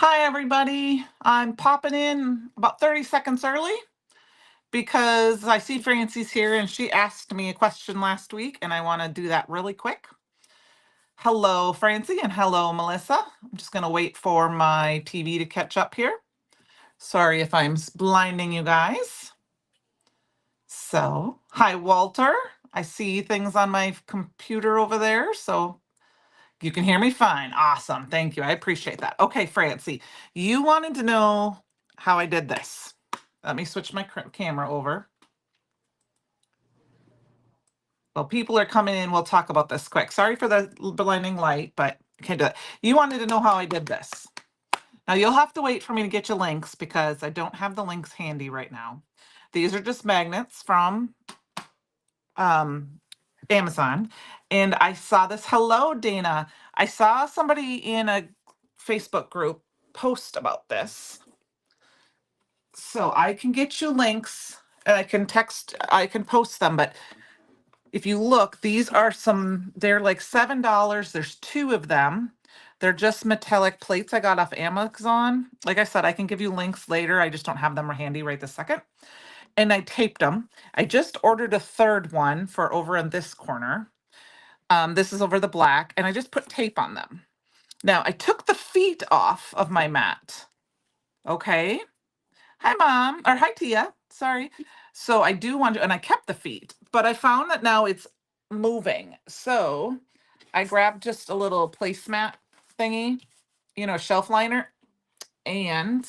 Hi, everybody. I'm popping in about 30 seconds early because I see Francie's here and she asked me a question last week and I want to do that really quick. Hello, Francie, and hello, Melissa. I'm just going to wait for my TV to catch up here. Sorry if I'm blinding you guys. So, hi, Walter. I see things on my computer over there, so you can hear me fine. Awesome. Thank you. I appreciate that. Okay, Francie, you wanted to know how I did this. Let me switch my camera over. Well, people are coming in. We'll talk about this quick. Sorry for the blinding light, but I can't do it. You wanted to know how I did this. Now, you'll have to wait for me to get you links because I don't have the links handy right now. These are just magnets from Amazon. And I saw this. Hello, Dana. I saw somebody in a Facebook group post about this. So I can get you links and I can post them. But if you look, these are they're like $7. There's two of them. They're just metallic plates I got off Amazon. Like I said, I can give you links later. I just don't have them handy right this second. And I taped them. I just ordered a third one for over in this corner. This is over the black, and I just put tape on them. Now, I took the feet off of my mat. Okay. Hi, Mom. Or hi, Tia. Sorry. So I do want to, and I kept the feet, but I found that now it's moving. So I grabbed just a little placemat thingy, shelf liner. And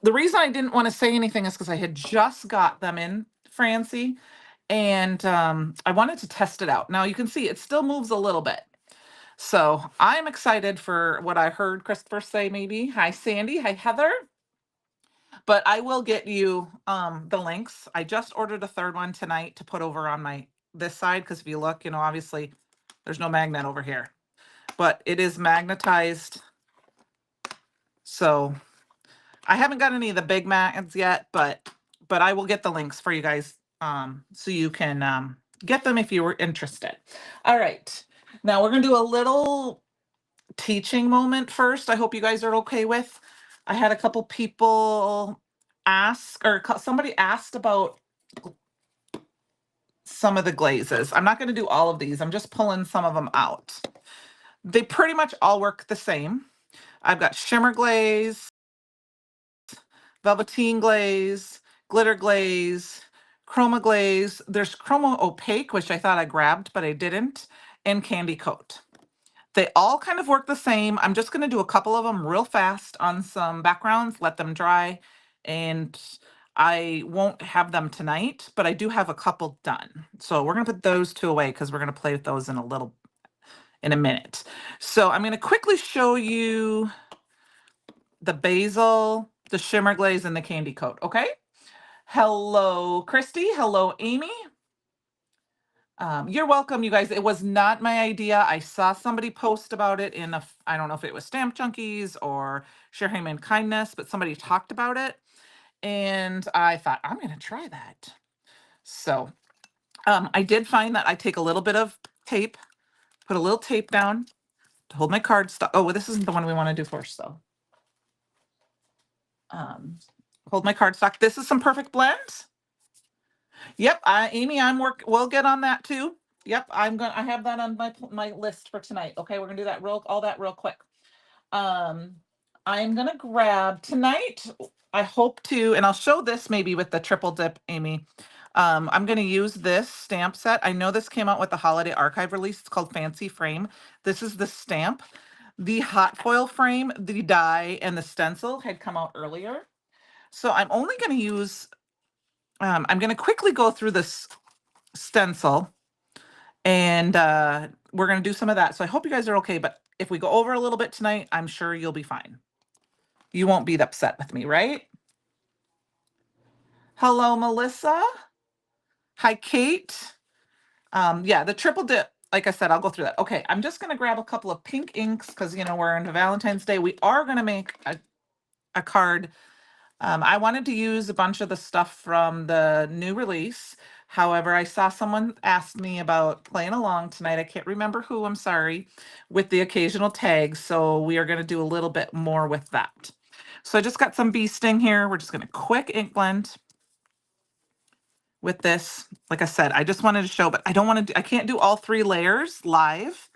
the reason I didn't want to say anything is because I had just got them in, Francie, and I wanted to test it out. Now you can see it still moves a little bit. So I'm excited for what I heard Christopher say maybe. Hi, Sandy. Hi, Heather. But I will get you the links. I just ordered a third one tonight to put over on this side because if you look, obviously there's no magnet over here. But it is magnetized. So I haven't got any of the big magnets yet, but I will get the links for you guys so you can get them if you were interested. All right. Now we're going to do a little teaching moment first. I hope you guys are okay with. I had a couple people ask, or somebody asked about some of the glazes. I'm not going to do all of these. I'm just pulling some of them out. They pretty much all work the same. I've got shimmer glaze, velveteen glaze, glitter glaze, chroma glaze. There's chroma opaque, which I thought I grabbed, but I didn't, and candy coat. They all kind of work the same. I'm just going to do a couple of them real fast on some backgrounds, let them dry, and I won't have them tonight, but I do have a couple done. So we're going to put those two away because we're going to play with those in a minute. So I'm going to quickly show you the basil, the shimmer glaze, and the candy coat, okay? Hello, Christy. Hello, Amy. You're welcome, you guys. It was not my idea. I saw somebody post about it I don't know if it was Stamp Junkies or Share Heyman Kindness, but somebody talked about it. And I thought, I'm going to try that. So I did find that I take a little bit of tape, put a little tape down to hold my cardstock. Oh, well, this isn't the one we want to do first, though. Hold my cardstock. This is some perfect blends. Yep, Amy, we'll get on that too. Yep, I have that on my list for tonight. Okay, we're gonna do all that real quick. I'm gonna grab tonight. I hope to, and I'll show this maybe with the triple dip, Amy. I'm gonna use this stamp set. I know this came out with the holiday archive release. It's called Fancy Frame. This is the stamp. The hot foil frame, the die, and the stencil had come out earlier. So I'm only gonna use I'm going to quickly go through this stencil and we're going to do some of that. So I hope you guys are okay. But if we go over a little bit tonight, I'm sure you'll be fine. You won't be upset with me, right? Hello, Melissa. Hi, Kate. Yeah, the triple dip. Like I said, I'll go through that. Okay, I'm just going to grab a couple of pink inks because, we're into Valentine's Day. We are going to make a card. I wanted to use a bunch of the stuff from the new release. However, I saw someone ask me about playing along tonight. I can't remember who, I'm sorry, with the occasional tags. So we are going to do a little bit more with that. So I just got some bee sting here. We're just going to quick ink blend with this. Like I said, I just wanted to show, but I don't want to, I can't do all 3 layers live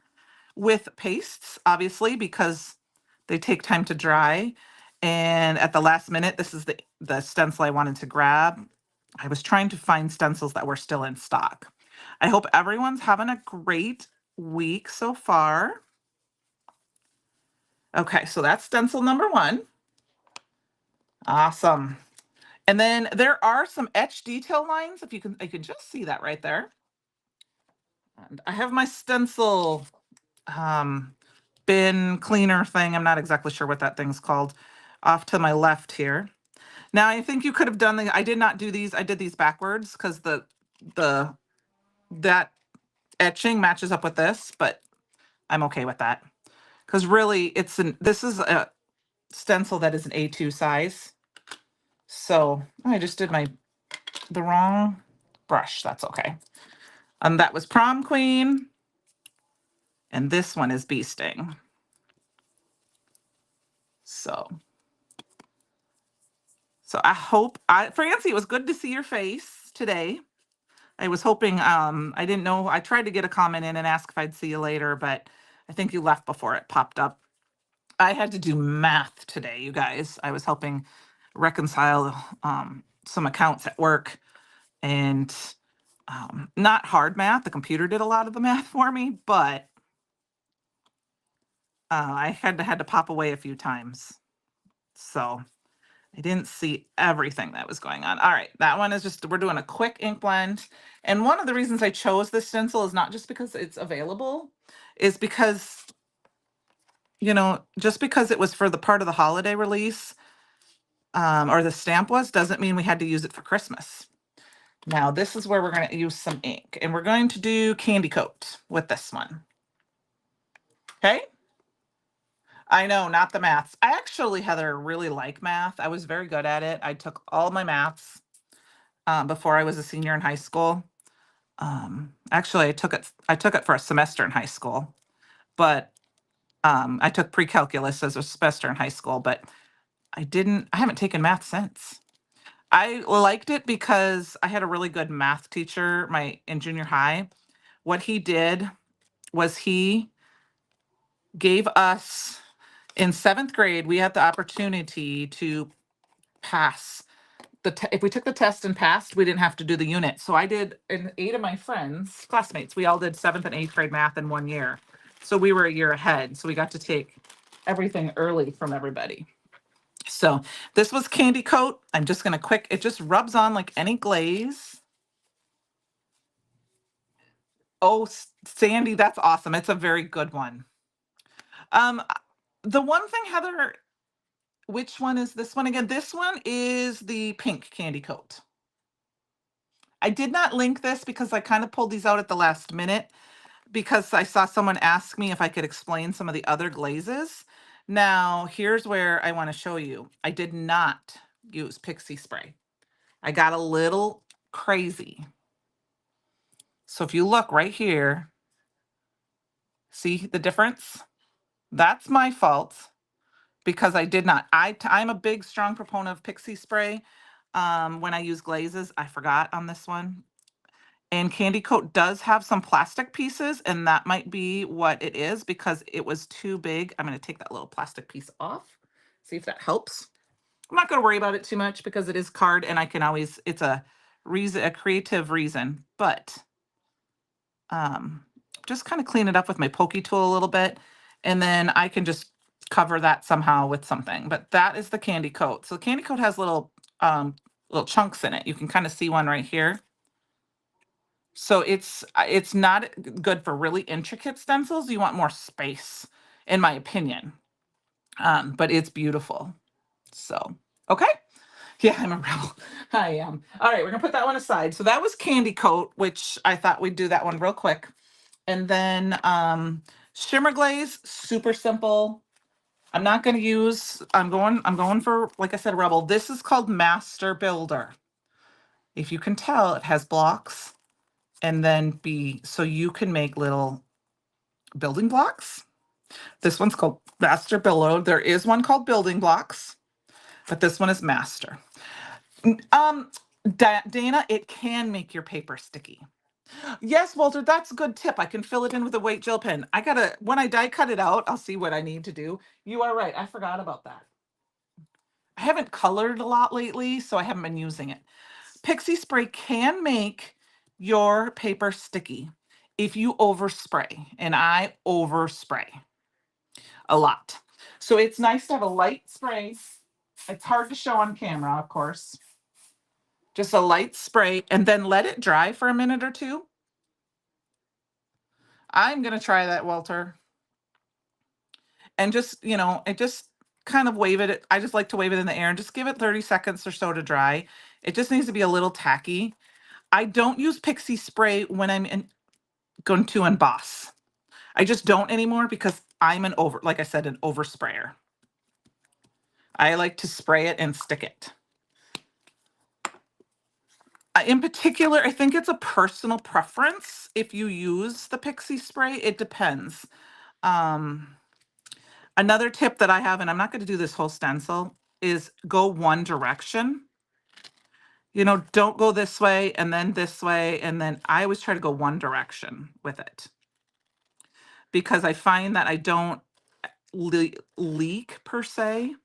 with pastes, obviously, because they take time to dry. And at the last minute, this is the stencil I wanted to grab. I was trying to find stencils that were still in stock. I hope everyone's having a great week so far. Okay, so that's stencil number 1. Awesome. And then there are some etch detail lines, if you can just see that right there. And I have my stencil bin cleaner thing. I'm not exactly sure what that thing's called, off to my left here. Now I think you could have done I did not do these. I did these backwards because that etching matches up with this, but I'm okay with that. Because really this is a stencil that is an A2 size. So I just did the wrong brush. That's okay. That was Prom Queen. And this one is Bee Sting. So I hope, Francie, it was good to see your face today. I was hoping, I didn't know, I tried to get a comment in and ask if I'd see you later, but I think you left before it popped up. I had to do math today, you guys. I was helping reconcile some accounts at work, and not hard math. The computer did a lot of the math for me, but I had to pop away a few times. So I didn't see everything that was going on. All right, that one is just, we're doing a quick ink blend. And one of the reasons I chose this stencil is not just because it's available, is because, just because it was for the part of the holiday release, or the stamp was, doesn't mean we had to use it for Christmas. Now, this is where we're going to use some ink, and we're going to do Candy Coat with this one. Okay? I know, not the maths. I actually, Heather, really like math. I was very good at it. I took all my maths before I was a senior in high school. Actually, I took it for a semester in high school, but I took pre-calculus as a semester in high school, but I haven't taken math since. I liked it because I had a really good math teacher in junior high. What he did was he gave us, in 7th grade, we had the opportunity to pass if we took the test and passed, we didn't have to do the unit. So I did, and 8 of my friends, classmates, we all did 7th and 8th grade math in 1 year. So we were a year ahead. So we got to take everything early from everybody. So this was Candy Coat. I'm just going to it just rubs on like any glaze. Oh, Sandy, that's awesome. It's a very good one. The one thing, Heather, which one is this one again? This one is the pink Candy Coat. I did not link this because I kind of pulled these out at the last minute because I saw someone ask me if I could explain some of the other glazes. Now, here's where I want to show you. I did not use Pixie Spray. I got a little crazy. So if you look right here, see the difference? That's my fault because I did not. I'm a big, strong proponent of Pixie Spray. When I use glazes, I forgot on this one. And Candy Coat does have some plastic pieces, and that might be what it is because it was too big. I'm going to take that little plastic piece off, see if that helps. I'm not going to worry about it too much because it is card, and I can always, it's a creative reason, but just kind of clean it up with my pokey tool a little bit, and then I can just cover that somehow with something. But that is the Candy Coat. So the Candy Coat has little chunks in it. You can kind of see one right here. So it's not good for really intricate stencils. You want more space, in my opinion. But it's beautiful. So, okay. Yeah, I'm a rebel. I am. All right, we're gonna put that one aside. So that was Candy Coat, which I thought we'd do that one real quick. And then Shimmer Glaze, super simple. I'm not gonna use, I'm going for, like I said, Rebel. This is called Master Builder. If you can tell, it has blocks and then so you can make little building blocks. This one's called Master Billow. There is one called Building Blocks, but this one is Master. Um, Dana, it can make your paper sticky. Yes, Walter, that's a good tip. I can fill it in with a white gel pen. When I die cut it out, I'll see what I need to do. You are right. I forgot about that. I haven't colored a lot lately, so I haven't been using it. Pixie spray can make your paper sticky if you overspray, and I overspray a lot. So it's nice to have a light spray. It's hard to show on camera, of course. Just a light spray and then let it dry for a minute or two. I'm going to try that, Walter. And just, it just kind of wave it. I just like to wave it in the air and just give it 30 seconds or so to dry. It just needs to be a little tacky. I don't use pixie spray when going to emboss. I just don't anymore because I'm like I said, an oversprayer. I like to spray it and stick it. In particular, I think it's a personal preference. If you use the pixie spray, it depends. Another tip that I have, and I'm not going to do this whole stencil, is go one direction. Don't go this way and then this way. And then I always try to go one direction with it because I find that I don't leak per se.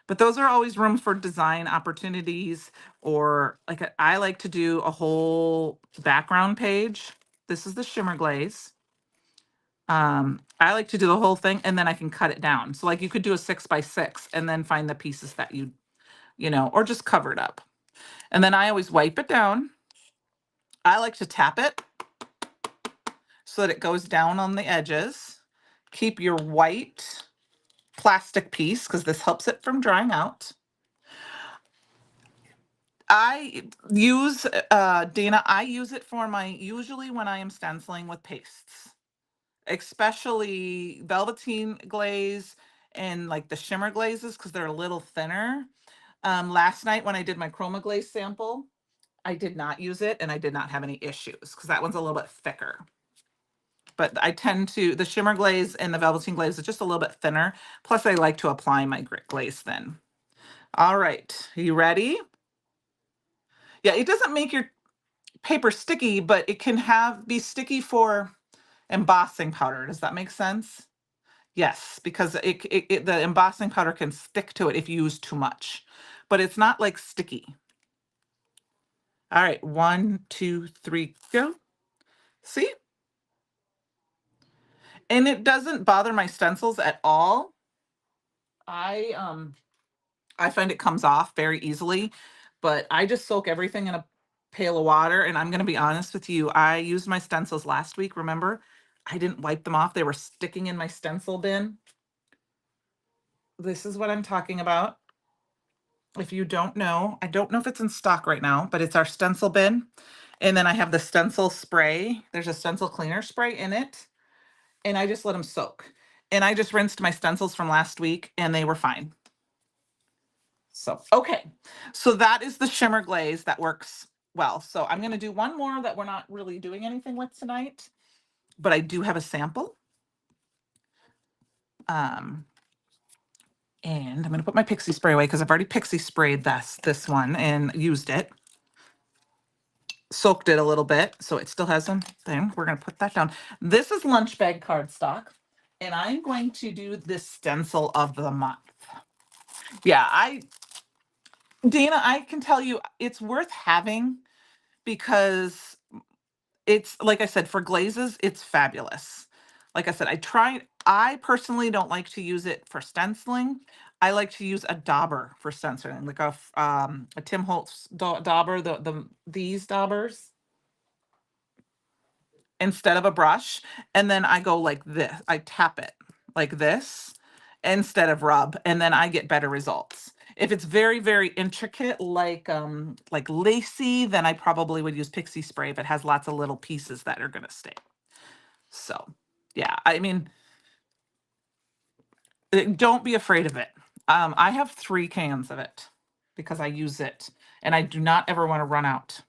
But those are always room for design opportunities, or like I like to do a whole background page. This is the shimmer glaze. I like to do the whole thing and then I can cut it down. So like you could do a 6x6 and then find the pieces that or just cover it up. And then I always wipe it down. I like to tap it so that it goes down on the edges. Keep your white plastic piece because this helps it from drying out. I use, Dana, I use it for usually when I am stenciling with pastes, especially velveteen glaze and like the shimmer glazes because they're a little thinner. Last night when I did my chroma glaze sample, I did not use it and I did not have any issues because that one's a little bit thicker. But the shimmer glaze and the velveteen glaze is just a little bit thinner. Plus I like to apply my glaze thin. All right, are you ready? Yeah, it doesn't make your paper sticky, but it can be sticky for embossing powder. Does that make sense? Yes, because the embossing powder can stick to it if you use too much, but it's not like sticky. All right, 1, 2, 3, go. See? And it doesn't bother my stencils at all. I find it comes off very easily, but I just soak everything in a pail of water. And I'm going to be honest with you. I used my stencils last week. Remember, I didn't wipe them off. They were sticking in my stencil bin. This is what I'm talking about. If you don't know, I don't know if it's in stock right now, but it's our stencil bin. And then I have the stencil spray. There's a stencil cleaner spray in it. And I just let them soak. And I just rinsed my stencils from last week and they were fine. So, okay. So that is the shimmer glaze that works well. So I'm going to do one more that we're not really doing anything with tonight, but I do have a sample. And I'm going to put my pixie spray away because I've already pixie sprayed this one and used it. Soaked it a little bit, so it still has some thing. We're going to put that down. This is lunch bag cardstock, and I'm going to do this stencil of the month. Yeah, Dana, I can tell you it's worth having because it's, like I said, for glazes, it's fabulous. Like I said, I personally don't like to use it for stenciling. I like to use a dauber for stenciling, like a Tim Holtz dauber, these daubers instead of a brush. And then I go like this. I tap it like this instead of rub, and then I get better results. If it's very, very intricate, like lacy, then I probably would use pixie spray if it has lots of little pieces that are gonna stay. So yeah, I mean, don't be afraid of it. I have 3 cans of it because I use it. and I do not ever want to run out.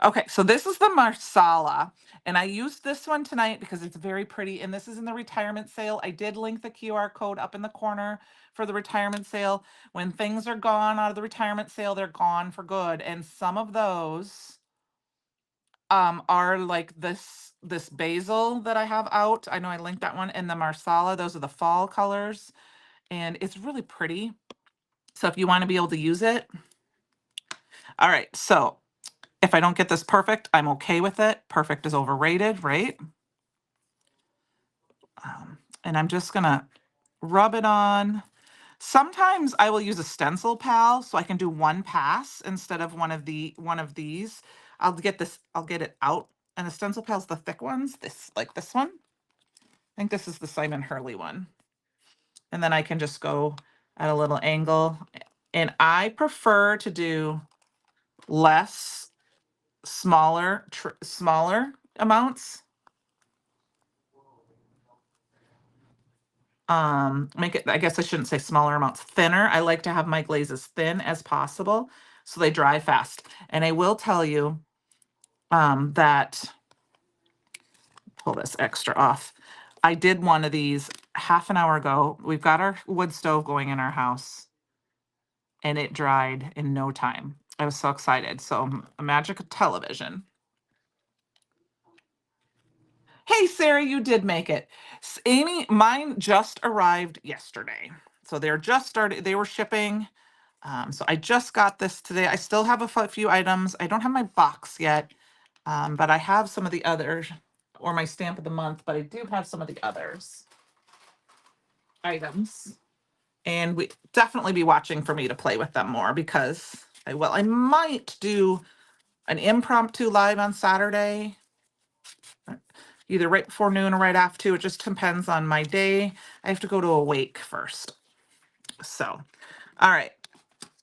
Okay, so this is the Marsala, and I used this one tonight because it's very pretty, and this is in the retirement sale. I did link the QR code up in the corner for the retirement sale. When things are gone out of the retirement sale, they're gone for good, and some of those are like this basil that I have out. I know I linked that one, and the Marsala. Those are the fall colors, and it's really pretty. So if you want to be able to use it. All right, so if I don't get this perfect, I'm okay with it. Perfect is overrated, right? And I'm just gonna rub it on. Sometimes I will use a stencil pal so I can do one pass instead of one of these. I'll get it out. And the stencil pal's the thick ones, like this one. I think this is the Simon Hurley one. And then I can just go at a little angle. And I prefer to do less, smaller amounts. Make it, I guess I shouldn't say smaller amounts, thinner. I like to have my glaze as thin as possible so they dry fast. And I will tell you that, pull this extra off. I did one of these half an hour ago. We've got our wood stove going in our house and it dried in no time. I was so excited. So a magic of television. Hey, Sarah, you did make it. Amy, mine just arrived yesterday. So they're just started, they were shipping. So I just got this today. I still have a few items. I don't have my box yet, but I have some of the others, or my stamp of the month, but I do have some of the others items. And we definitely be watching for me to play with them more because I might do an impromptu live on Saturday, either right before noon or right after. It just depends on my day. I have to go to a wake first. So, all right.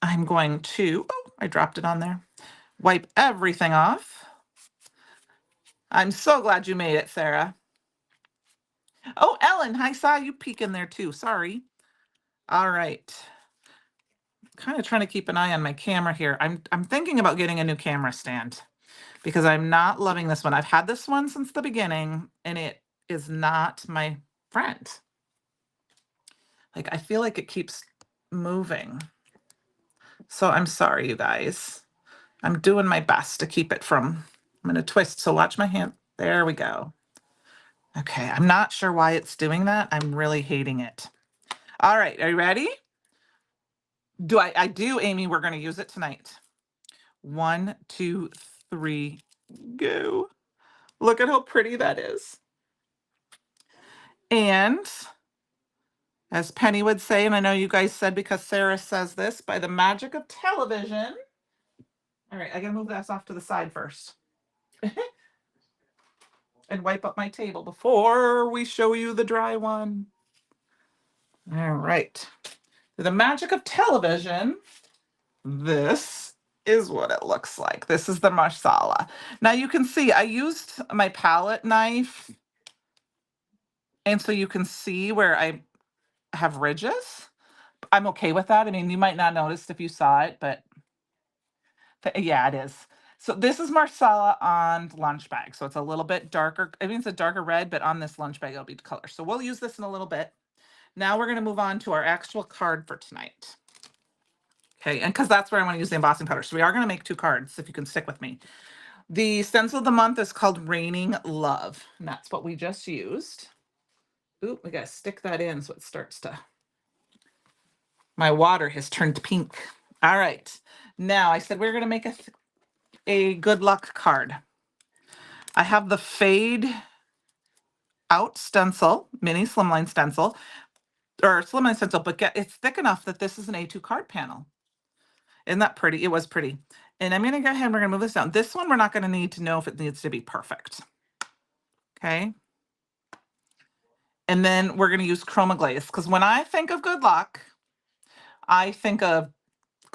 I'm going to, oh, I dropped it on there. Wipe everything off. I'm so glad you made it, Sarah. Oh, Ellen, I saw you peek in there too. Sorry. All right. Kind of trying to keep an eye on my camera here. I'm thinking about getting a new camera stand because I'm not loving this one. I've had this one since the beginning and it is not my friend. Like, I feel like it keeps moving. So I'm sorry, you guys. I'm doing my best to keep it from, I'm going to twist. So watch my hand. There we go. Okay, I'm not sure why it's doing that. I'm really hating it. All right, are you ready? I do, Amy, we're going to use it tonight. 1, 2, 3, go. Look at how pretty that is. And as Penny would say, and I know you guys said because Sarah says this, by the magic of television. All right, I gotta move this off to the side first. And wipe up my table before we show you the dry one. All right. The magic of television, this is what it looks like. This is the Marsala. Now you can see I used my palette knife, and so you can see where I have ridges. I'm okay with that. I mean, you might not notice if you saw it, but yeah, it is. So this is Marsala on lunch bag. So it's a little bit darker. I mean, it's a darker red, but on this lunch bag, it'll be the color. So we'll use this in a little bit. Now we're going to move on to our actual card for tonight. Okay, and because that's where I want to use the embossing powder. So we are going to make 2 cards, if you can stick with me. The stencil of the month is called Raining Love, and that's what we just used. Oop, we got to stick that in so it starts to, my water has turned pink. All right, now I said we are going to make a good luck card. I have the Fade Out stencil, mini slimline stencil, or slimline stencil, but it's thick enough that this is an A2 card panel. Isn't that pretty? It was pretty. And I'm going to go ahead and we're going to move this down. This one, we're not going to need to know if it needs to be perfect. Okay. And then we're going to use chroma glaze because when I think of good luck, I think of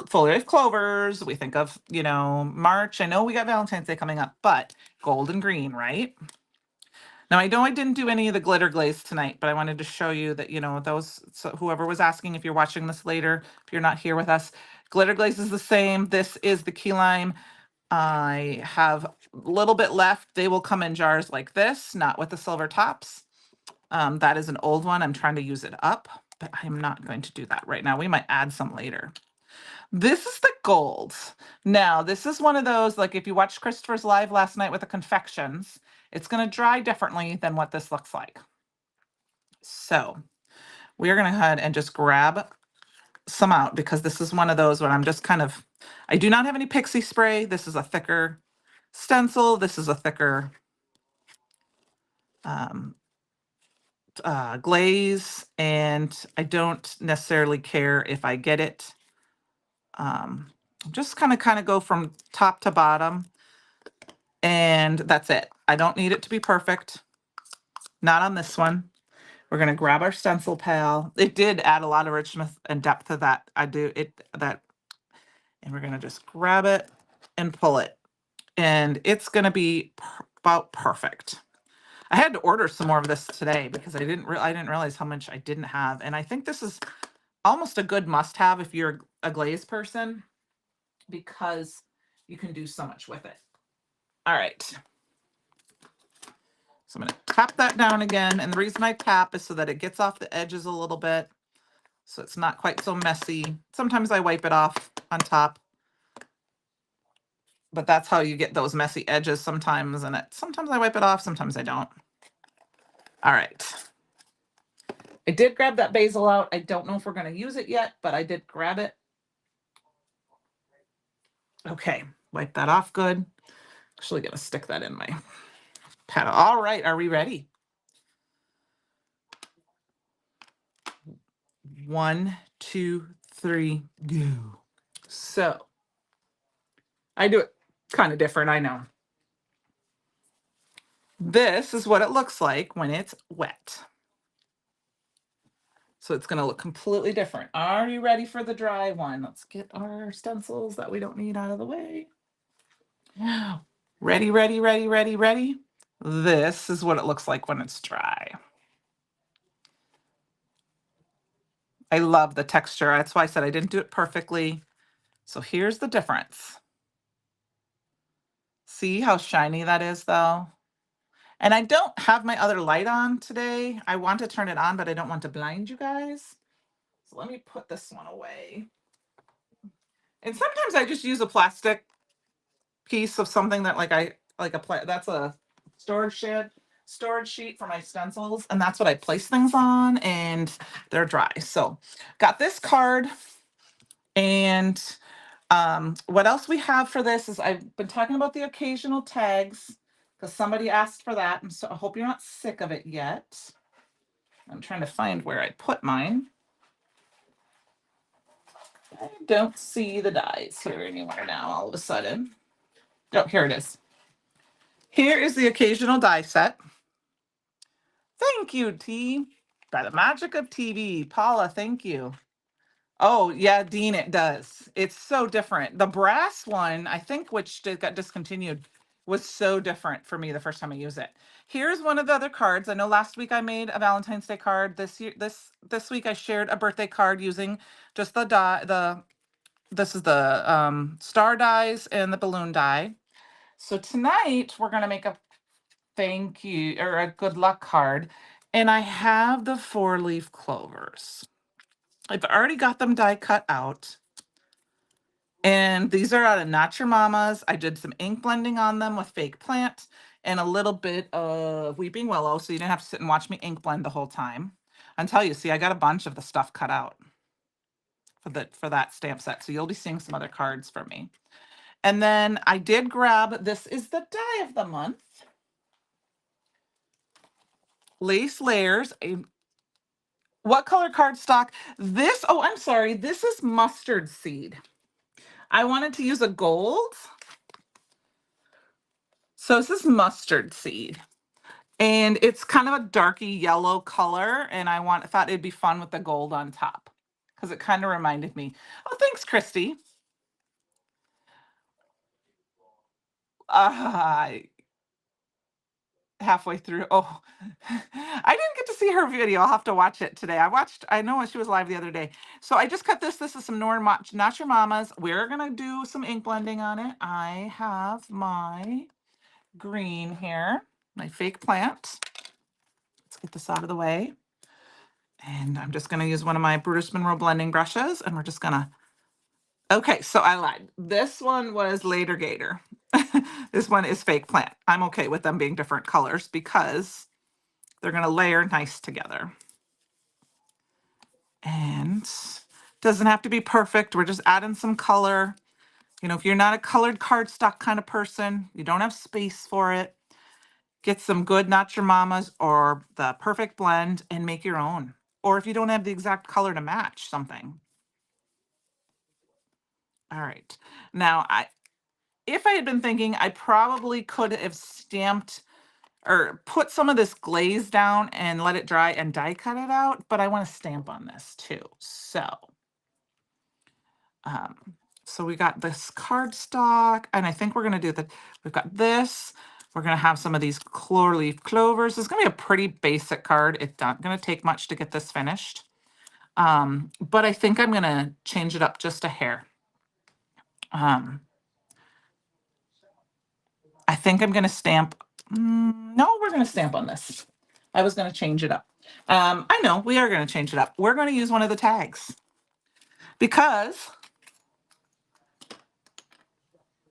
foliage clovers. We think of, March. I know we got Valentine's Day coming up, but gold and green, right? Now, I know I didn't do any of the glitter glaze tonight, but I wanted to show you that, those, so whoever was asking, if you're watching this later, if you're not here with us, glitter glaze is the same. This is the key lime. I have a little bit left. They will come in jars like this, not with the silver tops. That is an old one. I'm trying to use it up, but I'm not going to do that right now. We might add some later. This is the gold. Now, this is one of those, like if you watched Christopher's live last night with the confections, it's going to dry differently than what this looks like. So we are going to go ahead and just grab some out because this is one of those where I'm just kind of, I do not have any pixie spray. This is a thicker stencil. This is a thicker glaze, and I don't necessarily care if I get it. Just kind of go from top to bottom, and that's it. I don't need it to be perfect. Not on this one. We're gonna grab our stencil pal. It did add a lot of richness and depth to that. And we're gonna just grab it and pull it, and it's gonna be about perfect. I had to order some more of this today because I didn't realize how much I didn't have, and I think this is almost a good must-have if you're a glaze person because you can do so much with it. All right. So I'm going to tap that down again, and the reason I tap is so that it gets off the edges a little bit, so it's not quite so messy. Sometimes I wipe it off on top, but that's how you get those messy edges sometimes, and sometimes I wipe it off, sometimes I don't. All right. I did grab that basil out. I don't know if we're going to use it yet, but I did grab it. Okay, wipe that off good. Actually going to stick that in my paddle. All right, are we ready? 1, 2, 3, go. So I do it kind of different, I know. This is what it looks like when it's wet. So it's going to look completely different. Are you ready for the dry one? Let's get our stencils that we don't need out of the way. Ready, ready, ready, ready, ready. This is what it looks like when it's dry. I love the texture. That's why I said I didn't do it perfectly. So here's the difference. See how shiny that is though? And I don't have my other light on today. I want to turn it on, but I don't want to blind you guys. So let me put this one away. And sometimes I just use a plastic piece of something that that's a storage sheet for my stencils, and that's what I place things on, and they're dry. So got this card, and what else we have for this is I've been talking about the occasional tags because somebody asked for that, and so I hope you're not sick of it yet. I'm trying to find where I put mine. I don't see the dies here anywhere now all of a sudden. Oh, here it is. Here is the occasional die set. Thank you, T. By the magic of TV. Paula, thank you. Oh, yeah, Dean, it does. It's so different. The brass one, I think, which got discontinued, was so different for me the first time I used it. Here's one of the other cards. I know last week I made a Valentine's Day card. This week I shared a birthday card using just the die. This is the star dies and the balloon die. So tonight we're gonna make a thank you or a good luck card, and I have the 4-leaf clovers. I've already got them die cut out, and these are out of Not Your Mama's. I did some ink blending on them with fake plant and a little bit of Weeping Willow, so you didn't have to sit and watch me ink blend the whole time. I'll tell you, see, I got a bunch of the stuff cut out for that stamp set, so you'll be seeing some other cards from me. And then I did grab, this is the die of the month. Lace Layers. What color cardstock? This, oh, I'm sorry. This is mustard seed. I wanted to use a gold. So this is mustard seed. And it's kind of a darky yellow color. And I thought it'd be fun with the gold on top because it kind of reminded me. Oh, thanks, Christy. halfway through. Oh, I didn't get to see her video. I'll have to watch it today. I know she was live the other day. So I just cut this. This is some Not Your Mama's. We're going to do some ink blending on it. I have my green here, my fake plant. Let's get this out of the way. And I'm just going to use one of my Brutus Monroe blending brushes, and we're just going to, okay, so I lied. This one was Later Gator. This one is fake plant. I'm okay with them being different colors because they're going to layer nice together. And doesn't have to be perfect. We're just adding some color. You know, if you're not a colored cardstock kind of person, you don't have space for it, get some good Not Your Mama's or the Perfect Blend and make your own. Or if you don't have the exact color to match something. All right. Now, if I had been thinking, I probably could have stamped or put some of this glaze down and let it dry and die cut it out, but I want to stamp on this too. Um, so we got this cardstock, and I think we're going to do that. We've got this. We're going to have some of these Clover Leaf Clovers. It's going to be a pretty basic card. It's not going to take much to get this finished. But I think I'm going to change it up just a hair. I think I'm going to stamp. No, we're going to stamp on this. I was going to change it up. I know we are going to change it up. We're going to use one of the tags because,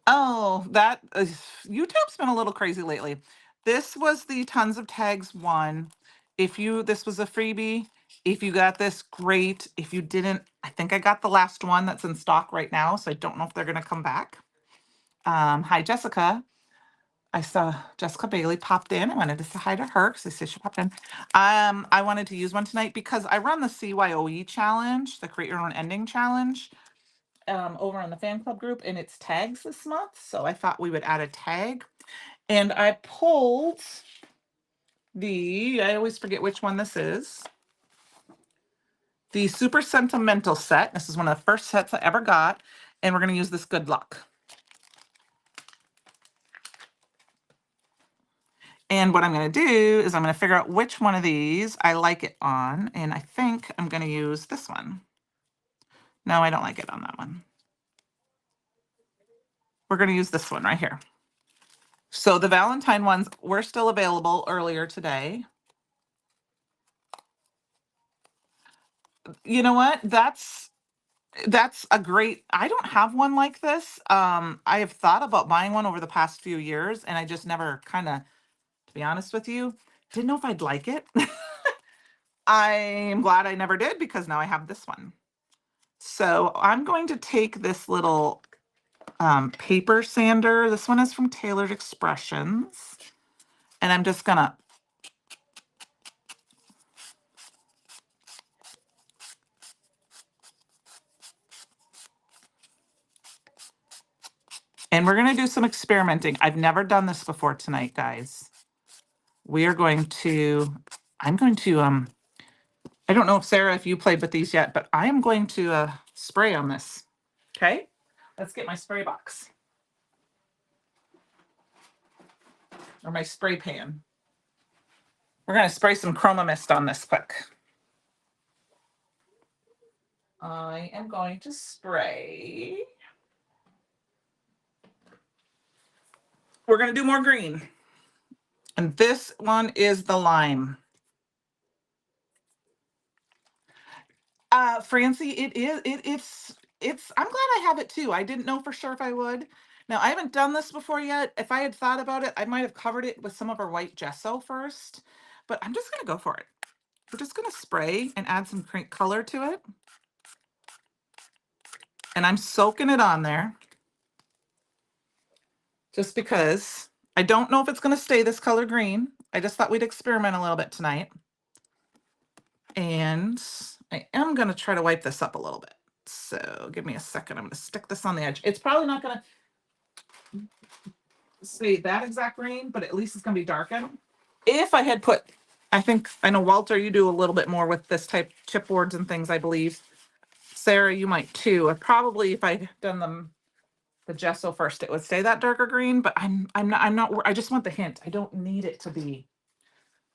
oh, YouTube's been a little crazy lately. This was the Tons of Tags one. This was a freebie. If you got this, great. If you didn't, I think I got the last one that's in stock right now, so I don't know if they're going to come back. Hi, Jessica. I saw Jessica Bailey popped in. I wanted to say hi to her because I said she popped in. I wanted to use one tonight because I run the CYOE challenge, the Create Your Own Ending challenge, over on the fan club group, and it's tags this month. So I thought we would add a tag. And I pulled I always forget which one this is. The Super Sentimental set. This is one of the first sets I ever got. And we're going to use this Good Luck. And what I'm going to do is I'm going to figure out which one of these I like it on. And I think I'm going to use this one. No, I don't like it on that one. We're going to use this one right here. So the Valentine ones were still available earlier today. You know what? That's a great, I don't have one like this. I have thought about buying one over the past few years, and I just never kind of, to be honest with you, didn't know if I'd like it. I'm glad I never did because now I have this one. So I'm going to take this little paper sander. This one is from Tailored Expressions. And I'm just going to and we're going to do some experimenting. I've never done this before tonight, guys. We are going to, I'm going to, I don't know if Sarah, if you played with these yet, but I am going to spray on this. Okay, let's get my spray box. Or my spray pan. We're going to spray some Chroma Mist on this quick. I am going to spray. We're going to do more green. And this one is the lime. Francie, I'm glad I have it too. I didn't know for sure if I would. Now, I haven't done this before yet. If I had thought about it, I might have covered it with some of our white gesso first, but I'm just going to go for it. We're just going to spray and add some color to it. And I'm soaking it on there just because I don't know if it's going to stay this color green. I just thought we'd experiment a little bit tonight. And I am going to try to wipe this up a little bit. So give me a second. I'm going to stick this on the edge. It's probably not going to stay that exact green, but at least it's going to be darkened. If I had put, I know, Walter, you do a little bit more with this type chipboards and things, I believe. Sarah, you might too. Probably if I'd done them the gesso first. It would say that darker green, but I'm not, I just want the hint. I don't need it to be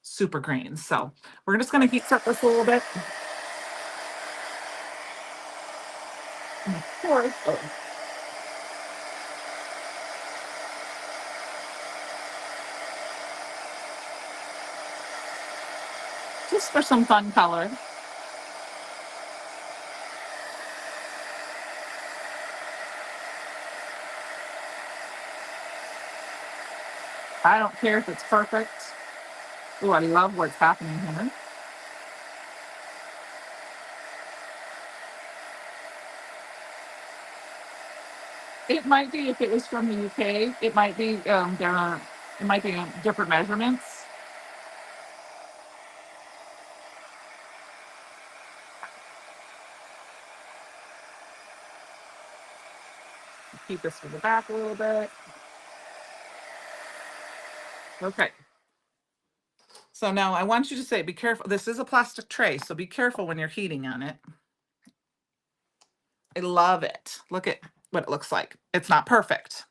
super green. So we're just going to heat set this a little bit. And of course, just for some fun color. I don't care if it's perfect. Oh, I love what's happening here. It might be if it was from the UK. It might be it might be different measurements. Keep this to the back a little bit. Okay. So now I want you to say, be careful. This is a plastic tray, so be careful when you're heating on it. I love it. Look at what it looks like. It's not perfect.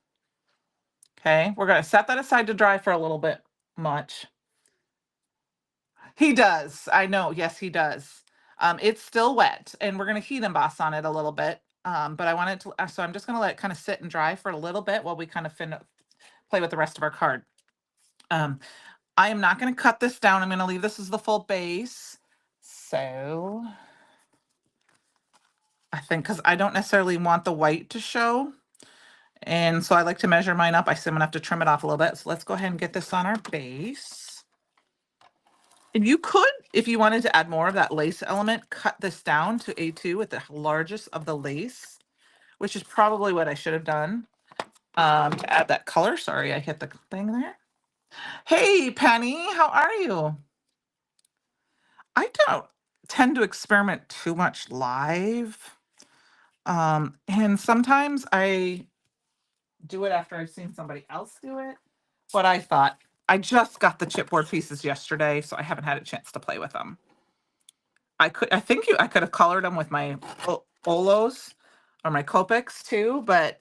Okay, we're going to set that aside to dry for a little bit much. He does. I know. Yes, he does. It's still wet, and we're going to heat emboss on it a little bit. But I want it to, so I'm just going to let it kind of sit and dry for a little bit while we kind of play with the rest of our card. I am not going to cut this down. I'm going to leave this as the full base. So I think, because I don't necessarily want the white to show. And so I like to measure mine up. I say I'm going to have to trim it off a little bit. So let's go ahead and get this on our base. And you could, if you wanted to add more of that lace element, cut this down to A2 with the largest of the lace, which is probably what I should have done to add that color. Sorry, I hit the thing there. Hey, Penny, how are you? I don't tend to experiment too much live. And sometimes I do it after I've seen somebody else do it. But I thought, I just got the chipboard pieces yesterday, so I haven't had a chance to play with them. I think I could have colored them with my Olos or my Copics too, but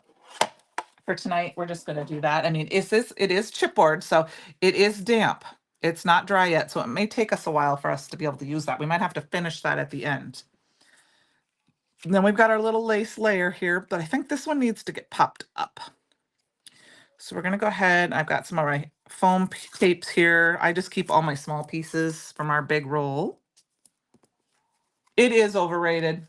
for tonight, we're just going to do that. I mean, it is chipboard, so it is damp. It's not dry yet, so it may take us a while for us to be able to use that. We might have to finish that at the end. And then we've got our little lace layer here, but I think this one needs to get popped up. So we're going to go ahead. I've got some of my foam tapes here. I just keep all my small pieces from our big roll. It is overrated.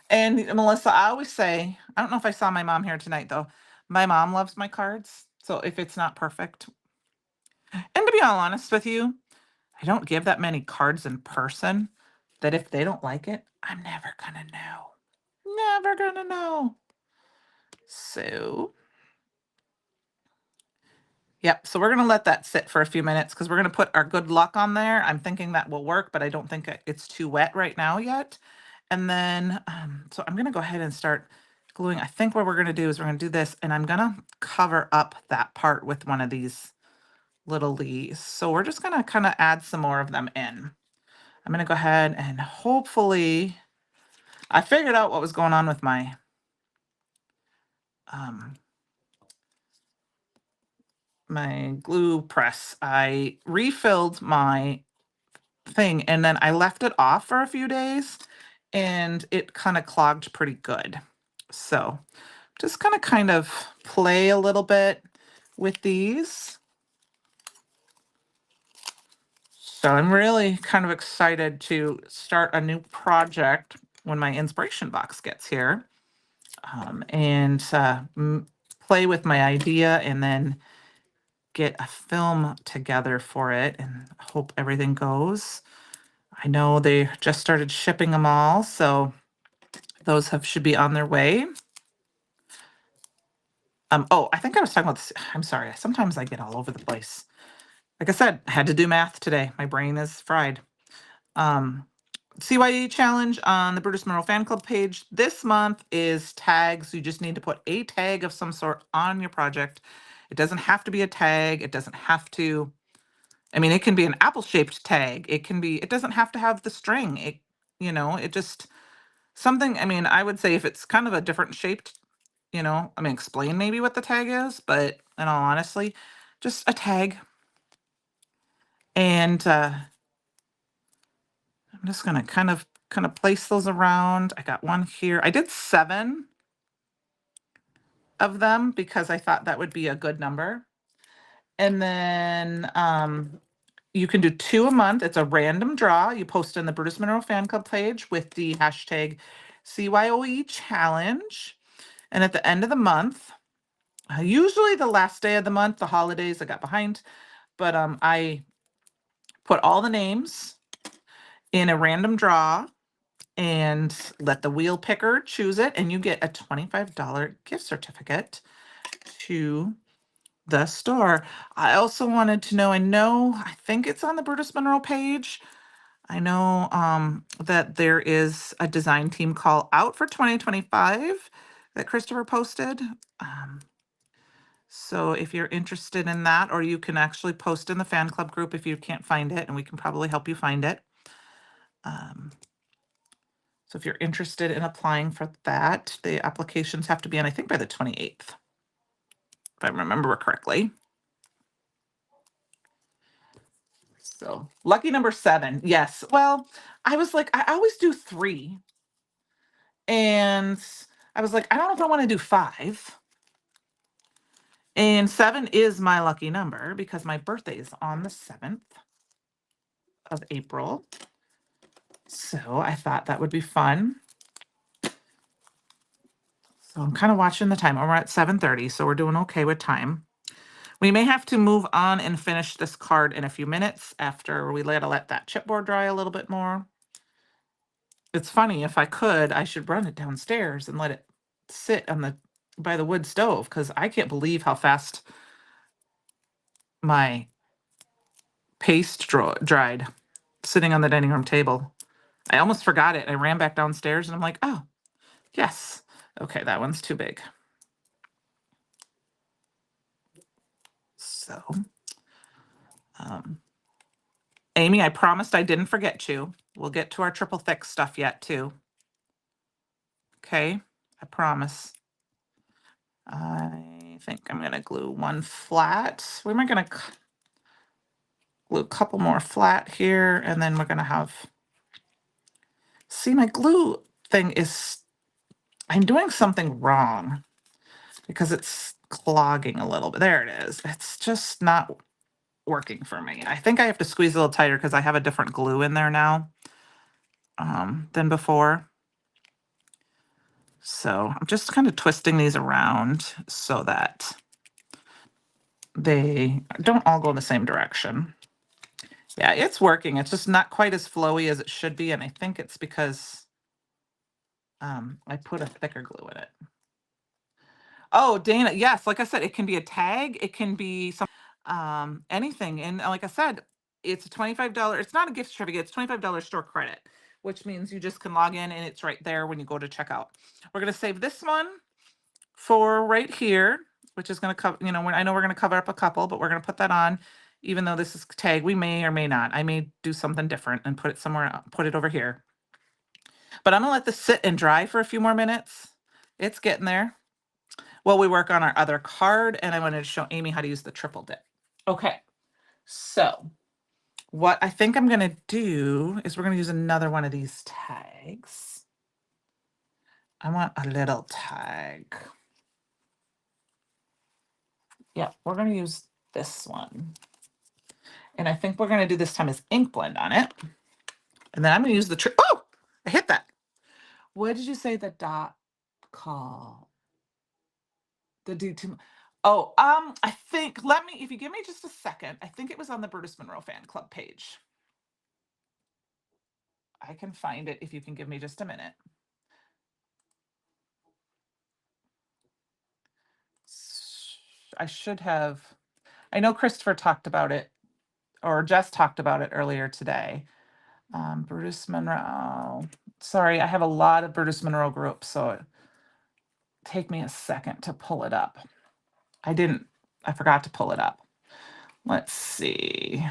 And Melissa, I always say, I don't know if I saw my mom here tonight though. My mom loves my cards. So if it's not perfect, and to be all honest with you, I don't give that many cards in person that if they don't like it, I'm never going to know. Never going to know. So, yep. So we're going to let that sit for a few minutes because we're going to put our good luck on there. I'm thinking that will work, but I don't think it's too wet right now yet. And then, so I'm going to go ahead and start gluing. I think what we're going to do is we're going to do this, and I'm going to cover up that part with one of these little leaves. So we're just going to kind of add some more of them in. I'm going to go ahead and hopefully, I figured out what was going on with my my glue press. I refilled my thing and then I left it off for a few days and it kind of clogged pretty good. So just gonna kind of play a little bit with these. So I'm really kind of excited to start a new project when my inspiration box gets here, and play with my idea and then get a film together for it and hope everything goes. I know they just started shipping them all, so those should be on their way. Oh, I think I was talking about this. I'm sorry. Sometimes I get all over the place. Like I said, I had to do math today. My brain is fried. CYE challenge on the Brutus Monroe fan club page this month is tags. You just need to put a tag of some sort on your project. It doesn't have to be a tag. It doesn't have to, I mean, it can be an apple-shaped tag. It doesn't have to have the string. It just something, I mean, I would say if it's kind of a different shaped I mean, explain maybe what the tag is, but in all honesty, just a tag. And I'm just gonna kind of place those around. I got one here. I did 7 of them because I thought that would be a good number. And then you can do 2 a month. It's a random draw. You post in the Brutus Monroe fan club page with the hashtag CYOE challenge. And at the end of the month, usually the last day of the month, the holidays, I got behind, but I put all the names in a random draw and let the wheel picker choose it, and you get a $25 gift certificate to the store. I also wanted to know, I think it's on the Brutus Monroe page. I know that there is a design team call out for 2025 that Christopher posted. So if you're interested in that, or you can actually post in the fan club group if you can't find it, and we can probably help you find it. So if you're interested in applying for that, the applications have to be in, I think, by the 28th, if I remember correctly. So lucky number 7. Yes. Well, I was like, I always do 3. And I was like, I don't know if I want to do 5. And 7 is my lucky number because my birthday is on the 7th of April. So I thought that would be fun. So I'm kind of watching the time. We're at 7:30, so we're doing okay with time. We may have to move on and finish this card in a few minutes after we let that chipboard dry a little bit more. It's funny, if I could, I should run it downstairs and let it sit by the wood stove, because I can't believe how fast my paste dried sitting on the dining room table. I almost forgot it. I ran back downstairs and I'm like, oh, yes. Okay, that one's too big. So, Amy, I promised I didn't forget you. We'll get to our triple thick stuff yet too. Okay, I promise. I think I'm gonna glue one flat. Where am I gonna glue a couple more flat here, and then we're gonna have, see, my glue thing is, I'm doing something wrong because it's clogging a little bit. There it is. It's just not working for me. I think I have to squeeze a little tighter because I have a different glue in there now than before. So I'm just kind of twisting these around so that they don't all go in the same direction. Yeah, it's working. It's just not quite as flowy as it should be, and I think it's because I put a thicker glue in it. Oh, Dana, yes, like I said, it can be a tag, it can be anything. And like I said, it's a $25, it's not a gift certificate, it's $25 store credit, which means you just can log in and it's right there when you go to checkout. We're gonna save this one for right here, which is gonna cover, I know we're gonna cover up a couple, but we're gonna put that on. Even though this is tag, we may or may not. I may do something different and put it somewhere, put it over here. But I'm gonna let this sit and dry for a few more minutes. It's getting there. While we work on our other card, and I wanted to show Amy how to use the triple dip. Okay, so what I think I'm gonna do is we're gonna use another one of these tags. I want a little tag. Yeah, we're gonna use this one. And I think we're gonna do this time is ink blend on it. And then I'm gonna use the oh, I hit that. What did you say the dot call? The D2. Oh, I think, if you give me just a second, I think it was on the Brutus Monroe fan club page. I can find it if you can give me just a minute. I should have, I know Christopher talked about it, or Jess talked about it earlier today. Brutus Monroe. Sorry, I have a lot of Brutus Monroe groups, so it take me a second to pull it up. I forgot to pull it up. Let's see.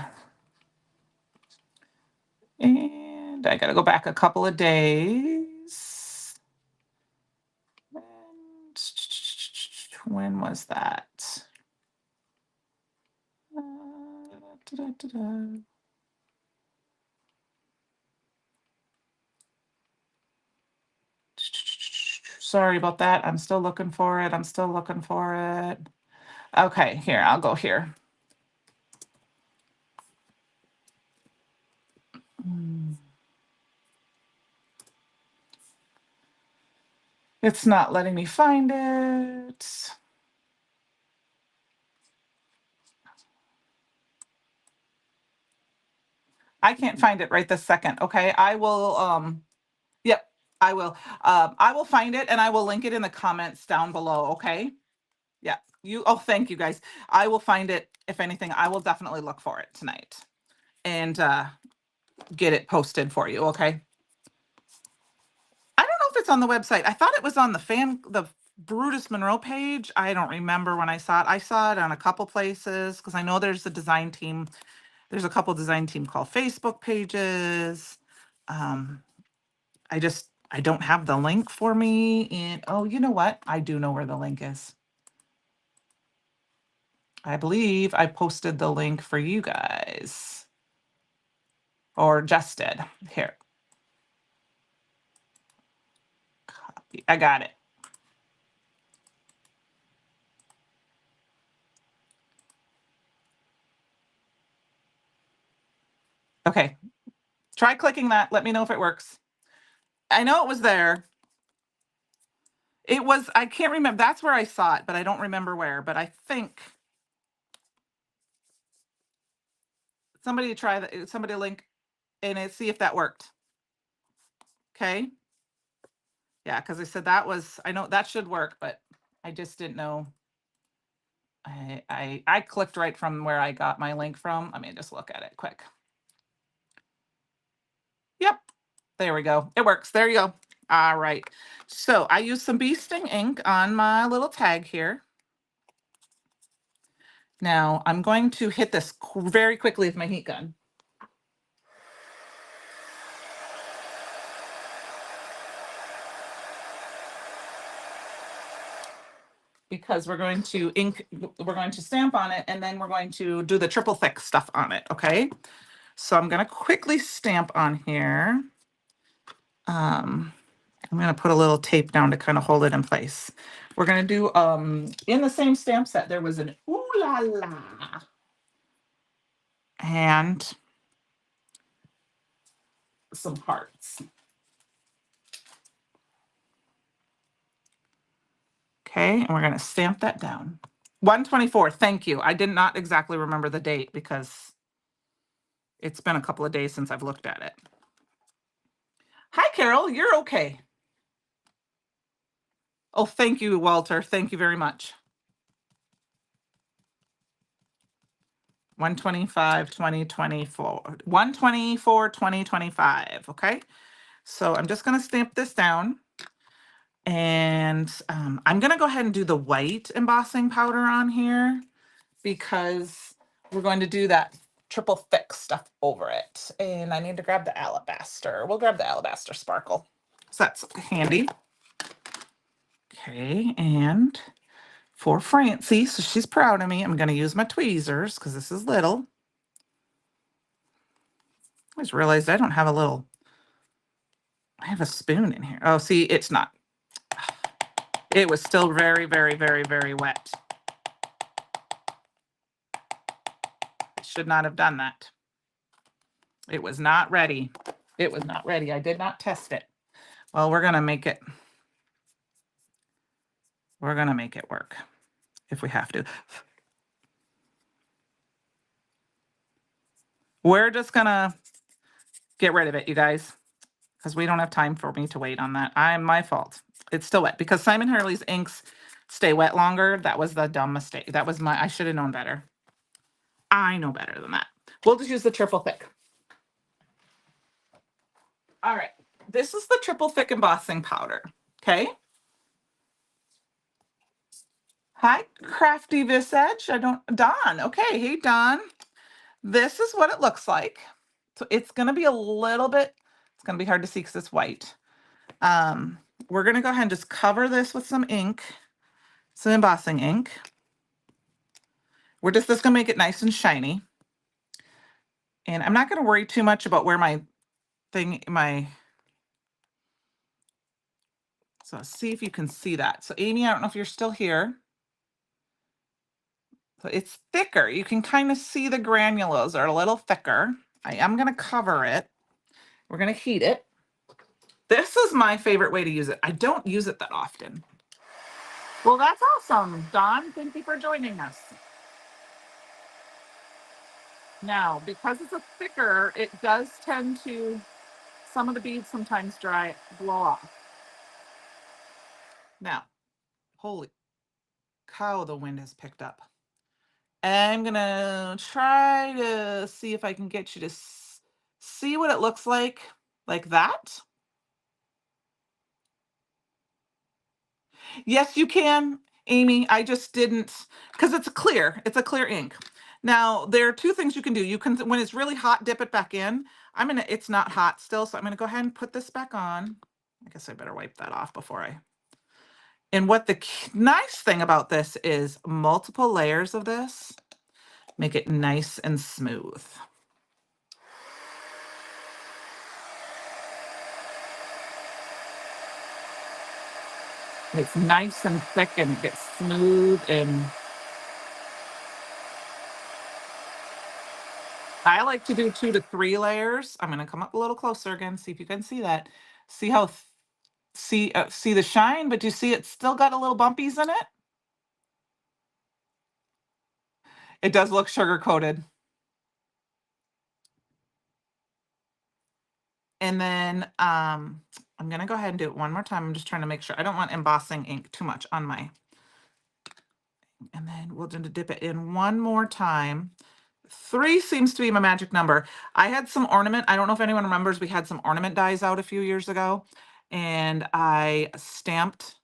And I gotta go back a couple of days. When was that? Da-da-da-da. Sorry about that. I'm still looking for it. I'm still looking for it. Okay, here, I'll go here. It's not letting me find it. I can't find it right this second. Okay, I will, yep, I will. I will find it and I will link it in the comments down below. Okay. Yeah. Oh, thank you guys. I will find it. If anything, I will definitely look for it tonight and get it posted for you. Okay. I don't know if it's on the website. I thought it was on the Brutus Monroe page. I don't remember when I saw it. I saw it on a couple places because I know there's a design team. There's a couple design team called Facebook pages. Um, I don't have the link for me. And oh, you know what? I do know where the link is. I believe I posted the link for you guys. Or just did. Here. Copy. I got it. Okay. Try clicking that. Let me know if it works. I know it was there. It was, I can't remember. That's where I saw it, but I don't remember where. But I think somebody link and see if that worked. Okay. Yeah, because I said I know that should work, but I just didn't know. I clicked right from where I got my link from. Let me just look at it quick. Yep. There we go. It works. There you go. All right. So I used some bee sting ink on my little tag here. Now I'm going to hit this very quickly with my heat gun. Because we're going to stamp on it, and then we're going to do the triple thick stuff on it, okay? So I'm gonna quickly stamp on here. I'm gonna put a little tape down to kind of hold it in place. We're gonna do, in the same stamp set, there was an ooh la la. And some hearts. Okay, and we're gonna stamp that down. 124, thank you. I did not exactly remember the date because it's been a couple of days since I've looked at it. Hi, Carol, you're okay. Oh, thank you, Walter. Thank you very much. 125, 2024, 124, 2025. Okay. So I'm just going to stamp this down. And I'm going to go ahead and do the white embossing powder on here because we're going to do that triple thick stuff over it. And I need to grab the alabaster. We'll grab the alabaster sparkle. So that's handy. Okay. And for Francie, so she's proud of me, I'm going to use my tweezers because this is little. I just realized I don't have I have a spoon in here. Oh, see, it's not. It was still very, very, very, very wet. I should not have done that. It was not ready. It was not ready. I did not test it. Well, we're going to make it. We're going to make it work if we have to. We're just going to get rid of it, you guys, because we don't have time for me to wait on that. My fault. It's still wet because Simon Hurley's inks stay wet longer. That was the dumb mistake. I should have known better. I know better than that. We'll just use the triple thick. All right. This is the triple thick embossing powder. Okay. Hi, Crafty Visage. Don. Okay. Hey, Don. This is what it looks like. So it's going to be it's going to be hard to see because it's white. We're going to go ahead and just cover this with some ink some embossing ink. We're just this gonna make it nice and shiny. And I'm not gonna worry too much about where so let's see if you can see that. So Amy, I don't know if you're still here. So it's thicker. You can kind of see the granules are a little thicker. I am gonna cover it. We're gonna heat it. This is my favorite way to use it. I don't use it that often. Well, that's awesome, Dawn. Thank you for joining us. Now, because it's a thicker, it does tend to, some of the beads sometimes blow off. Now, holy cow, the wind has picked up. I'm gonna try to see if I can get you to see what it looks like that. Yes, you can, Amy. I just didn't, because it's a clear ink. Now, there are two things you can do. You can, when it's really hot, dip it back in. It's not hot still, so I'm gonna go ahead and put this back on. I guess I better wipe that off before and what the nice thing about this is multiple layers of this make it nice and smooth. It's nice and thick and it gets smooth, and I like to do 2 to 3 layers. I'm gonna come up a little closer again, see if you can see that. See how, see the shine, but you see it's still got a little bumpies in it? It does look sugar coated. And then I'm gonna go ahead and do it one more time. I'm just trying to make sure. I don't want embossing ink too much on my, and then we'll just dip it in one more time. 3 seems to be my magic number. I had some ornament. I don't know if anyone remembers, we had some ornament dies out a few years ago, and I stamped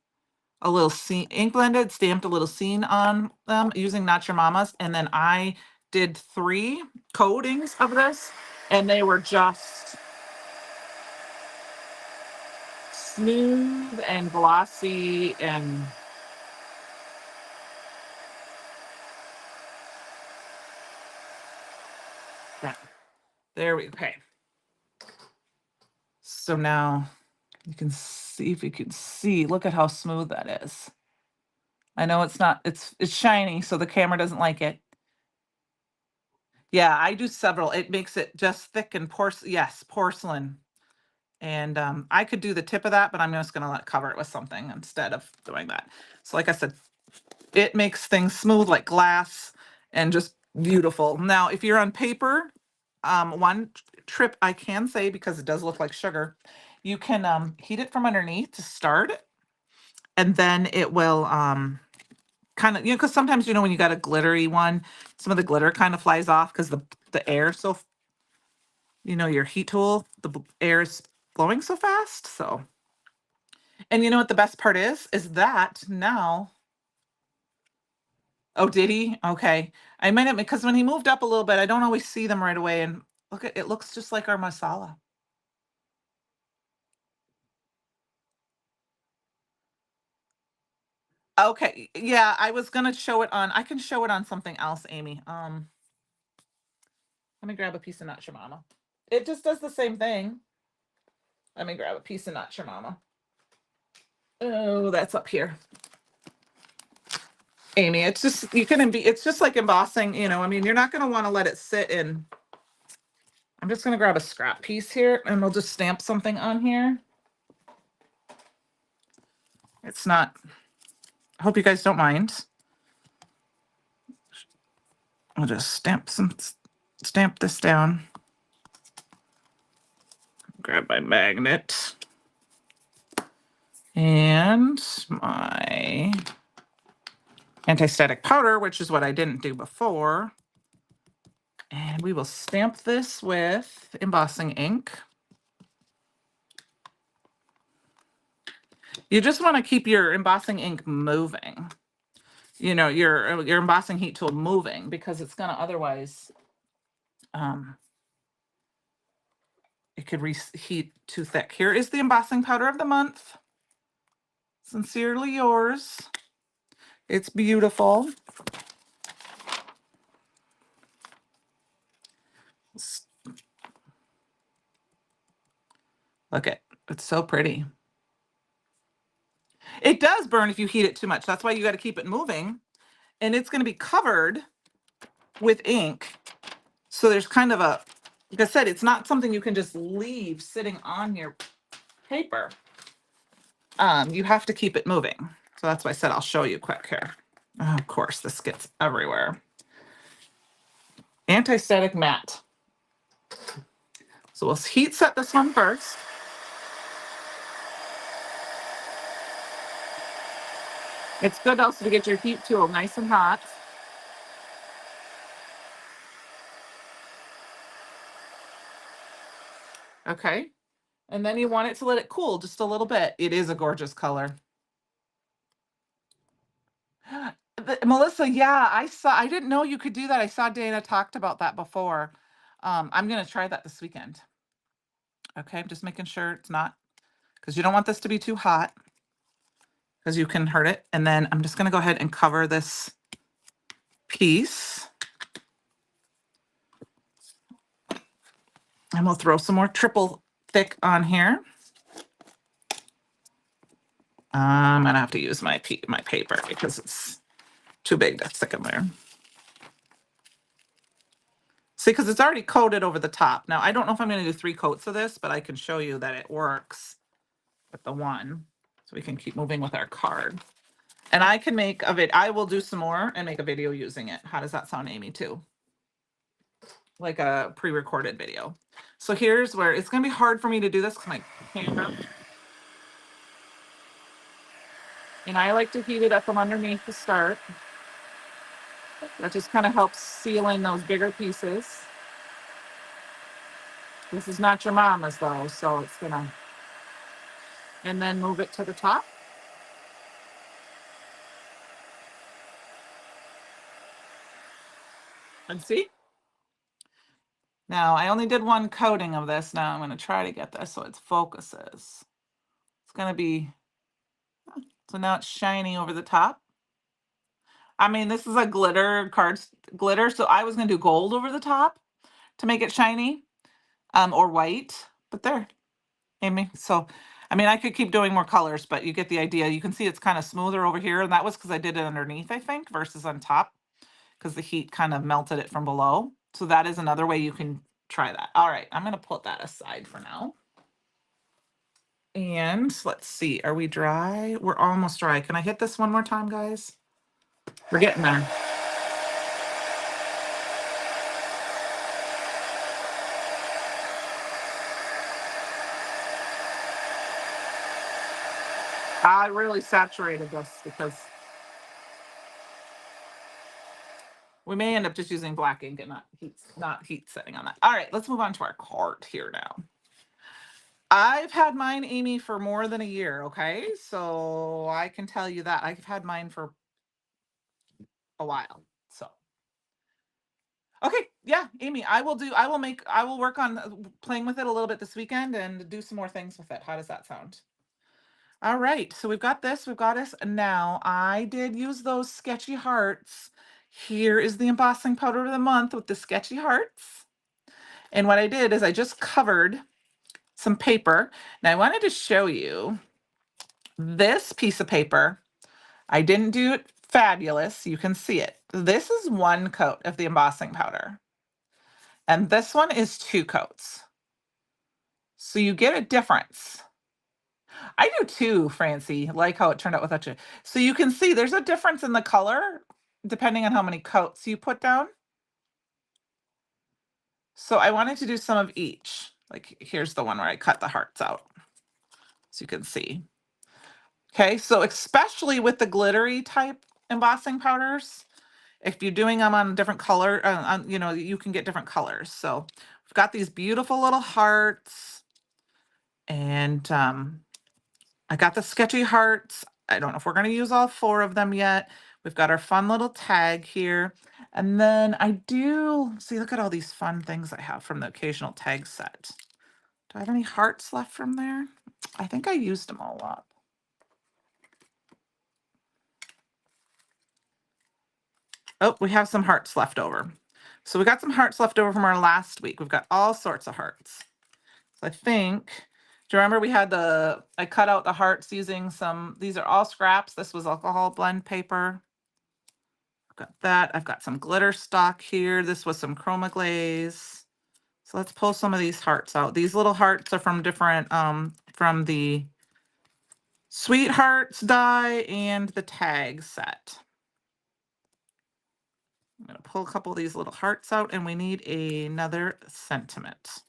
a little scene, ink blended, stamped a little scene on them using Not Your Mama's, and then I did 3 coatings of this, and they were just smooth and glossy and yeah. There we okay. So now you can see, if you can see, look at how smooth that is. I know it's not, it's shiny, so the camera doesn't like it. Yeah, I do several. It makes it just thick and porcelain. And I could do the tip of that, but I'm just gonna cover it with something instead of doing that. So like I said, it makes things smooth like glass and just beautiful. Now, if you're on paper, one trip I can say, because it does look like sugar, you can heat it from underneath to start, and then it will kind of, because sometimes, when you got a glittery one, some of the glitter kind of flies off because the air so, your heat tool, air is blowing so fast. So, and you know what the best part is that now, oh, did he? Okay. I might have, because when he moved up a little bit, I don't always see them right away. And look at it, looks just like our masala. Okay. Yeah, I was gonna show it on, I can show it on something else, Amy. Let me grab a piece of Not Your Mama. It just does the same thing. Let me grab a piece of Not Your Mama. Oh, that's up here. Amy, it's just, it's just like embossing, you're not gonna want to let it sit in. I'm just gonna grab a scrap piece here and we'll just stamp something on here. It's not, I hope you guys don't mind. I'll just stamp this down. Grab my magnet and my anti-static powder, which is what I didn't do before. And we will stamp this with embossing ink. You just want to keep your embossing ink moving. Your embossing heat tool moving, because it's going to otherwise, it could reheat too thick. Here is the embossing powder of the month. Sincerely yours. It's beautiful. Look at it's so pretty. It does burn if you heat it too much. That's why you got to keep it moving. And it's going to be covered with ink. So there's kind of a, like I said, it's not something you can just leave sitting on your paper. You have to keep it moving. So that's why I said I'll show you quick here. Oh, of course, this gets everywhere. Anti-static matte. So we'll heat set this one first. It's good also to get your heat tool nice and hot. Okay. And then you want it to let it cool just a little bit. It is a gorgeous color. Melissa, yeah, I didn't know you could do that. I saw Dana talked about that before. I'm going to try that this weekend. Okay, I'm just making sure it's not, because you don't want this to be too hot because you can hurt it. And then I'm just going to go ahead and cover this piece. And we'll throw some more triple thick on here. I'm going to have to use my paper because it's too big to stick in there. See, because it's already coated over the top. Now, I don't know if I'm going to do 3 coats of this, but I can show you that it works with the one. So we can keep moving with our card. And I can make a video. I will do some more and make a video using it. How does that sound, Amy, too? Like a pre-recorded video. So here's where it's going to be hard for me to do this because my camera. And I like to heat it up from underneath to start. That just kind of helps seal in those bigger pieces. This is not your mama's though, so it's gonna. And then move it to the top. And see? Now I only did 1 coating of this. Now I'm going to try to get this so it focuses. It's going to be, so now it's shiny over the top. I mean, this is a glitter glitter, so I was going to do gold over the top to make it shiny, or white, but there, Amy. So, I mean, I could keep doing more colors, but you get the idea. You can see it's kind of smoother over here, and that was because I did it underneath, I think, versus on top, because the heat kind of melted it from below. So that is another way you can try that. All right, I'm going to put that aside for now. And let's see, are we dry? We're almost dry. Can I hit this one more time, guys? We're getting there. I really saturated this because we may end up just using black ink and not heat setting on that. All right, let's move on to our card here now. I've had mine, Amy, for more than a year, okay? So I can tell you that. I've had mine for a while. So okay, yeah, Amy, I will work on playing with it a little bit this weekend and do some more things with it. How does that sound? All right, so we've got this, we've got this. Now, I did use those sketchy hearts. Here is the embossing powder of the month with the sketchy hearts. And what I did is I just covered some paper. Now, I wanted to show you this piece of paper. I didn't do it fabulous. You can see it. This is 1 coat of the embossing powder. And this one is 2 coats. So you get a difference. I do too, Francie. Like how it turned out without you. So you can see there's a difference in the color depending on how many coats you put down. So I wanted to do some of each. Like here's the one where I cut the hearts out. So you can see. Okay, so especially with the glittery type embossing powders, if you're doing them on different color, you can get different colors. So we've got these beautiful little hearts, and I got the sketchy hearts. I don't know if we're going to use all 4 of them yet. We've got our fun little tag here. And then I do, see, look at all these fun things I have from the occasional tag set. Do I have any hearts left from there? I think I used them all up. Oh, we have some hearts left over. So we got some hearts left over from our last week. We've got all sorts of hearts. So I think, do you remember we had I cut out the hearts using these are all scraps. This was alcohol blend paper. I've got that. I've got some glitter stock here. This was some chroma glaze. So let's pull some of these hearts out. These little hearts are from different, from the Sweethearts die and the tag set. I'm going to pull a couple of these little hearts out, and we need another sentiment.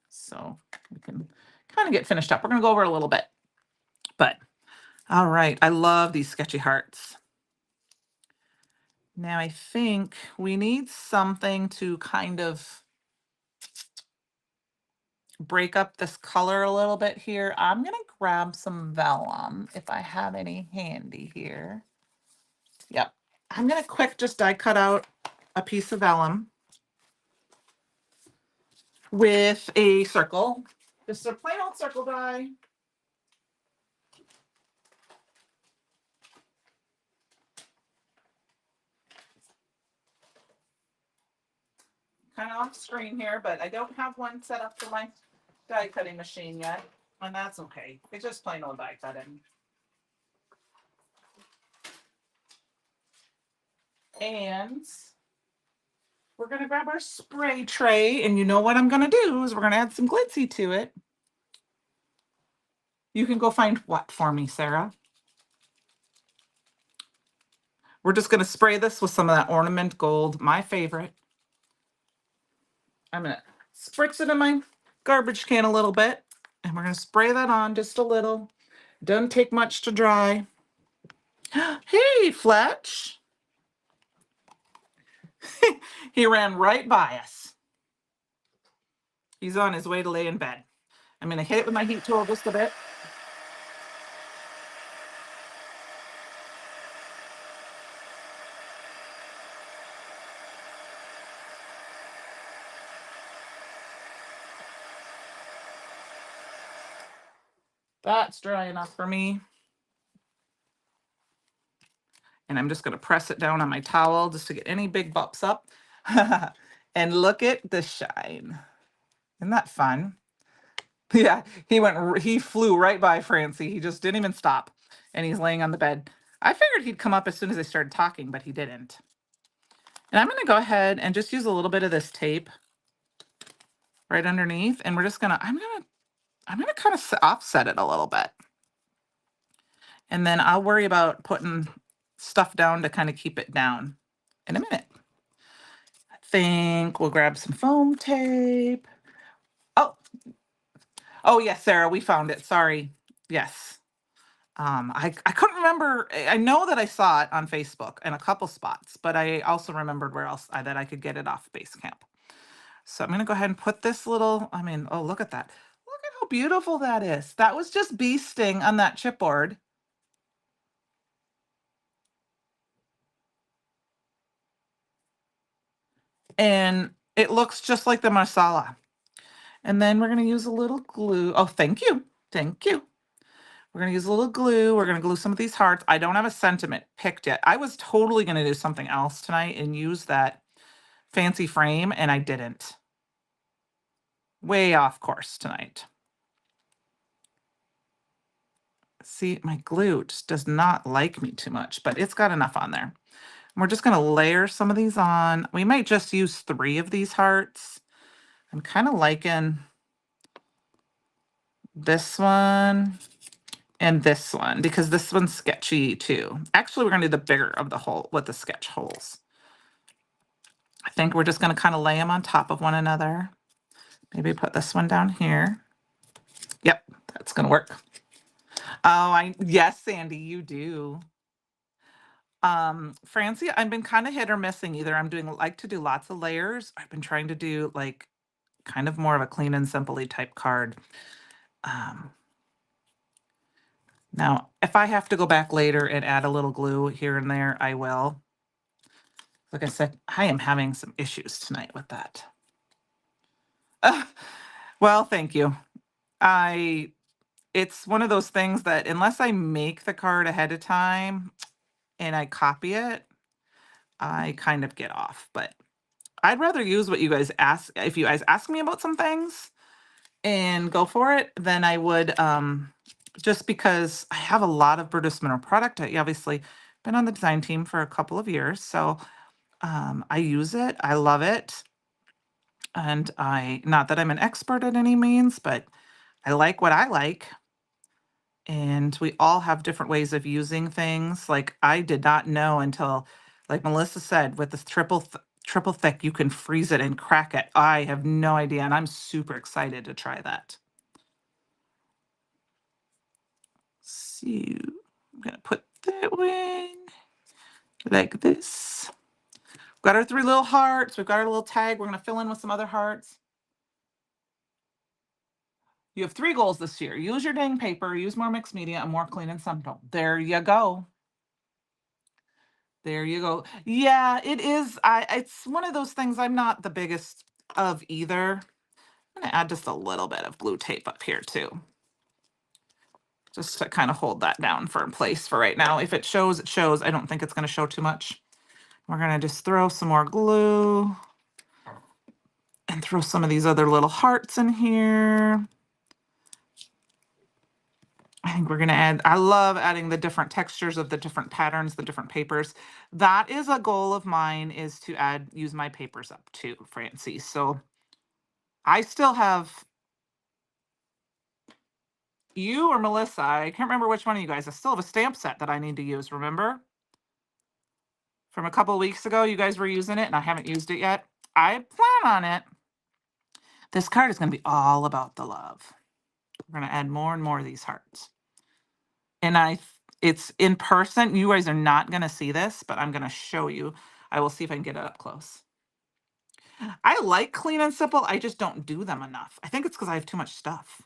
So we can kind of get finished up. We're going to go over a little bit, but all right. I love these sketchy hearts. Now I think we need something to kind of break up this color a little bit here. I'm going to grab some vellum if I have any handy here. Yep. I'm going to quick just die cut out a piece of vellum with a circle, just a plain old circle die. Kind of off screen here, but I don't have one set up for my die cutting machine yet, and that's okay. It's just plain old die cutting. And we're going to grab our spray tray, and you know what I'm going to do is we're going to add some glitzy to it. You can go find what for me, Sarah? We're just going to spray this with some of that ornament gold, my favorite. I'm going to spritz it in my garbage can a little bit, and we're going to spray that on just a little. Doesn't take much to dry. Hey, Fletch. He ran right by us. He's on his way to lay in bed. I'm going to hit it with my heat tool just a bit. That's dry enough for me. And I'm just going to press it down on my towel just to get any big bumps up. And look at the shine. Isn't that fun? Yeah, he flew right by Francie. He just didn't even stop. And he's laying on the bed. I figured he'd come up as soon as I started talking, but he didn't. And I'm going to go ahead and just use a little bit of this tape right underneath. And we're just going to, I'm going to kind of offset it a little bit. And then I'll worry about putting stuff down to kind of keep it down in a minute. I think we'll grab some foam tape. Oh yes, Sarah, we found it. Sorry. Yes. I couldn't remember. I know that I saw it on Facebook in a couple spots, but I also remembered where else that I could get it off Basecamp. So I'm going to go ahead and put this little, oh, look at that. Look at how beautiful that is. That was just bee sting on that chipboard. And it looks just like the masala. And then we're going to use a little glue. Oh, thank you. Thank you. We're going to use a little glue. We're going to glue some of these hearts. I don't have a sentiment picked yet. I was totally going to do something else tonight and use that fancy frame, and I didn't. Way off course tonight. See, my glue just does not like me too much, but it's got enough on there. We're just going to layer some of these on. We might just use 3 of these hearts. I'm kind of liking this one and this one because this one's sketchy too. Actually, we're going to do the bigger of the hole with the sketch holes. I think we're just going to kind of lay them on top of one another. Maybe put this one down here. Yep, that's going to work. Oh, yes, Sandy, you do. Francie, I've been kind of hit or missing. Either I'm doing like to do lots of layers. I've been trying to do like kind of more of a clean and simply type card. Now, if I have to go back later and add a little glue here and there, I will. Like I said, I am having some issues tonight with that. Well, thank you. It's one of those things that unless I make the card ahead of time and I copy it, I kind of get off, but I'd rather use what you guys ask. If you guys ask me about some things and go for it, then I would, just because I have a lot of Brutus Mineral product. I obviously been on the design team for a couple of years, so I use it. I love it. And not that I'm an expert at any means, but I like what I like. And we all have different ways of using things. Like I did not know until, like Melissa said, with this triple thick, you can freeze it and crack it. I have no idea, and I'm super excited to try that. So I'm gonna put that one like this. We've got our 3 little hearts. We've got our little tag. We're gonna fill in with some other hearts. You have 3 goals this year. Use your dang paper, use more mixed media, and more clean and simple. There you go. There you go. Yeah, it is. It's one of those things I'm not the biggest of either. I'm gonna add just a little bit of glue tape up here too, just to kind of hold that down for in place for right now. If it shows, it shows. I don't think it's gonna show too much. We're gonna just throw some more glue and throw some of these other little hearts in here. I think we're gonna add, I love adding the different textures of the different patterns, the different papers. That is a goal of mine, is to use my papers up too, Francie. So I still have, you or Melissa, I can't remember which one of you guys, I still have a stamp set that I need to use, remember? From a couple of weeks ago, you guys were using it and I haven't used it yet. I plan on it. This card is gonna be all about the love. We're gonna add more and more of these hearts. And it's in person. You guys are not gonna see this, but I'm gonna show you. I will see if I can get it up close. I like clean and simple. I just don't do them enough. I think it's because I have too much stuff.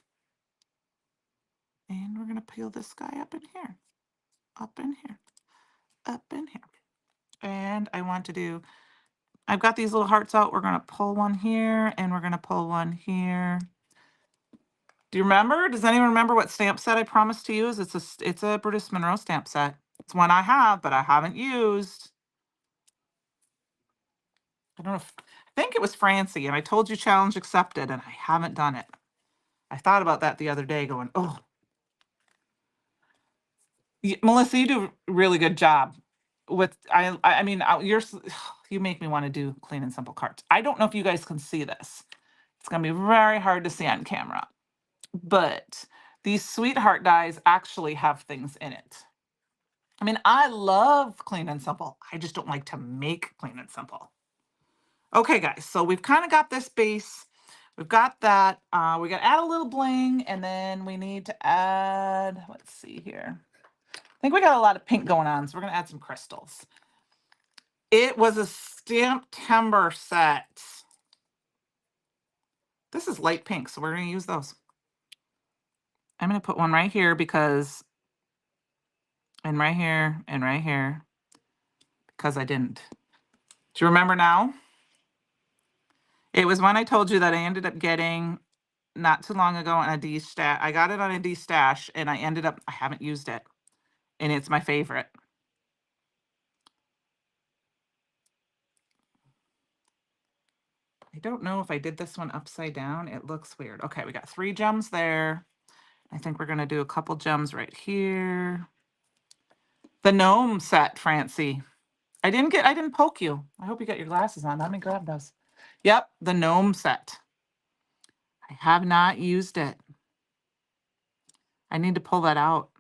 And we're gonna peel this guy up in here, up in here, up in here. And I want to do, I've got these little hearts out. We're gonna pull one here and we're gonna pull one here. Do you remember? Does anyone remember what stamp set I promised to use? It's a Brutus Monroe stamp set. It's one I have, but I haven't used. I don't know if, I think it was Francie, and I told you challenge accepted, and I haven't done it. I thought about that the other day going, oh, Melissa, you do a really good job with, I mean, you make me want to do clean and simple cards. I don't know if you guys can see this. It's going to be very hard to see on camera, but these sweetheart dies actually have things in it. I mean, I love clean and simple. I just don't like to make clean and simple. Okay, guys, so we've kind of got this base. We've got that. We got to add a little bling, and then we need to add, let's see here. I think we got a lot of pink going on, so we're going to add some crystals. It was a stamp timber set. This is light pink, so we're going to use those. I'm going to put one right here because, and right here, and right here, because I didn't. Do you remember now? It was one I told you that I ended up getting not too long ago on a D stash. I got it on a D stash and I haven't used it. And it's my favorite. I don't know if I did this one upside down. It looks weird. Okay, we got 3 gems there. I think we're gonna do a couple gems right here. The gnome set, Francie. I didn't poke you. I hope you got your glasses on. Let me grab those. Yep, the gnome set. I have not used it. I need to pull that out.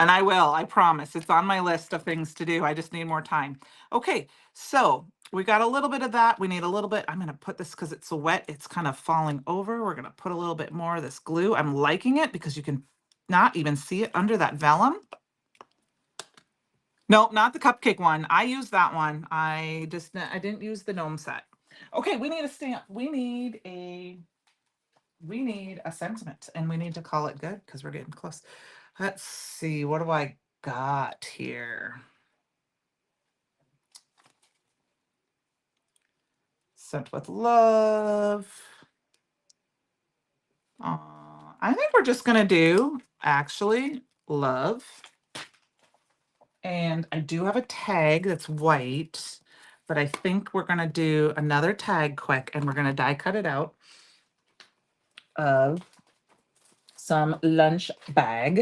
I will, I promise. It's on my list of things to do. I just need more time. Okay, so we got a little bit of that. We need a little bit. I'm going to put this because it's so wet. It's kind of falling over. We're going to put a little bit more of this glue. I'm liking it because you can not even see it under that vellum. Nope, not the cupcake one. I used that one. I didn't use the gnome set. Okay, we need a stamp. We need a sentiment, and we need to call it good because we're getting close. Let's see, what do I got here? Sent with love. I think we're just gonna do actually love. And I do have a tag that's white, but I think we're gonna do another tag quick and we're gonna die cut it out of some lunch bag.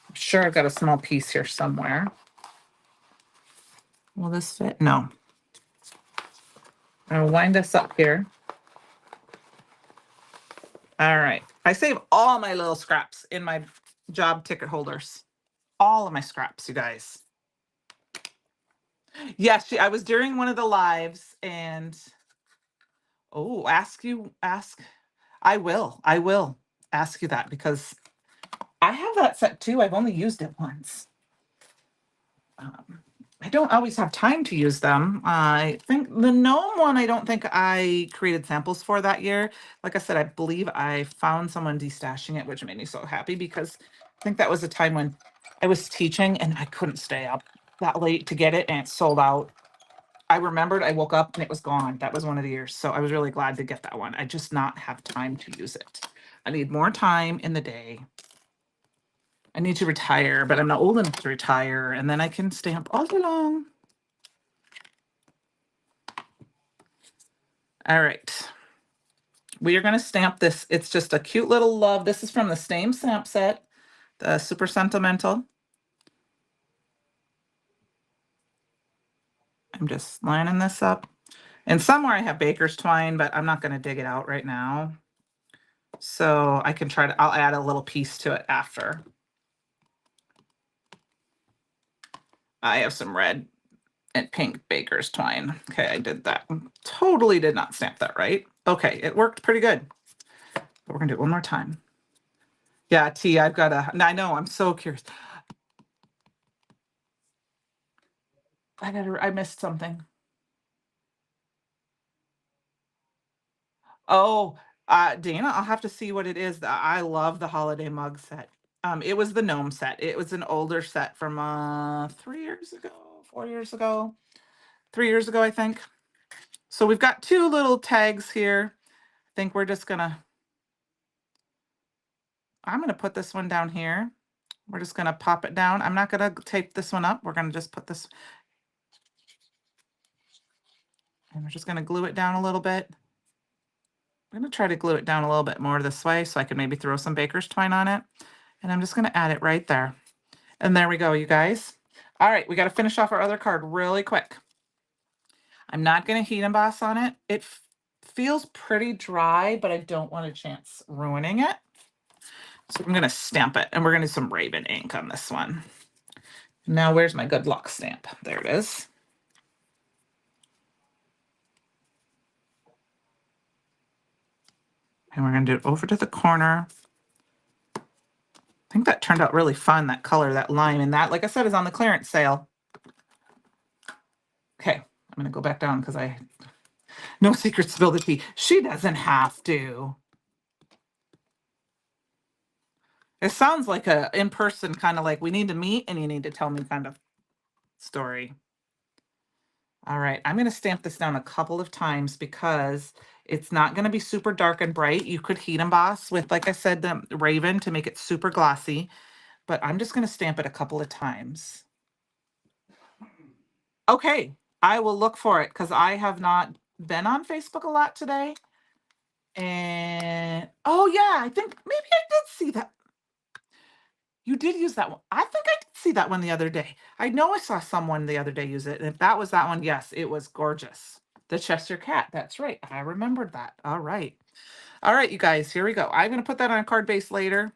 I'm sure I've got a small piece here somewhere. Will this fit? No. I'll wind this up here. All right. I save all my little scraps in my job ticket holders. All of my scraps, you guys. Yes, I was during one of the lives and ask. I will ask you that because I have that set too. I've only used it once. I don't always have time to use them. I think the gnome one, I don't think I created samples for that year. Like I said, I believe I found someone destashing it, which made me so happy because I think that was a time when I was teaching and I couldn't stay up that late to get it and it sold out. I remembered I woke up and it was gone. That was one of the years. So I was really glad to get that one. I just not have time to use it. I need more time in the day. I need to retire, but I'm not old enough to retire, and then I can stamp all day long. All right. We are going to stamp this. It's just a cute little love. This is from the same stamp set, the Super Sentimental. I'm just lining this up. And somewhere I have baker's twine, but I'm not going to dig it out right now. So I can try to, I'll add a little piece to it after. I have some red and pink baker's twine. Okay, I did that. Totally did not stamp that right. Okay, it worked pretty good. But we're gonna do it one more time. Yeah, T, I've got a, I know, I'm so curious. I missed something. Oh, Dana, I'll have to see what it is. I love the holiday mug set. It was the gnome set. It was an older set from 3 years ago, 4 years ago, 3 years ago, I think. So we've got two little tags here. I think we're just gonna, I'm gonna put this one down here. We're just gonna pop it down. I'm not gonna tape this one up. We're gonna just put this, and we're just gonna glue it down a little bit. I'm gonna try to glue it down a little bit more this way so I can maybe throw some baker's twine on it. And I'm just gonna add it right there. And there we go, you guys. All right, we gotta finish off our other card really quick. I'm not gonna heat emboss on it. It feels pretty dry, but I don't want a chance ruining it. So I'm gonna stamp it and we're gonna do some Raven ink on this one. Now where's my good luck stamp? There it is. And we're gonna do it over to the corner. I think that turned out really fun, that color, that lime, and that, like I said, is on the clearance sale. Okay, I'm gonna go back down because no secret spill the tea. She doesn't have to. It sounds like a in-person kind of like we need to meet and you need to tell me kind of story. All right, I'm gonna stamp this down a couple of times because it's not gonna be super dark and bright. You could heat emboss with, like I said, the Raven to make it super glossy, but I'm just gonna stamp it a couple of times. Okay, I will look for it because I have not been on Facebook a lot today. And oh yeah, I think maybe I did see that. You did use that one. I think I did see that one the other day. I know I saw someone the other day use it. And if that was that one, yes, it was gorgeous. The Chester Cat. That's right. I remembered that. All right. All right, you guys, here we go. I'm going to put that on a card base later.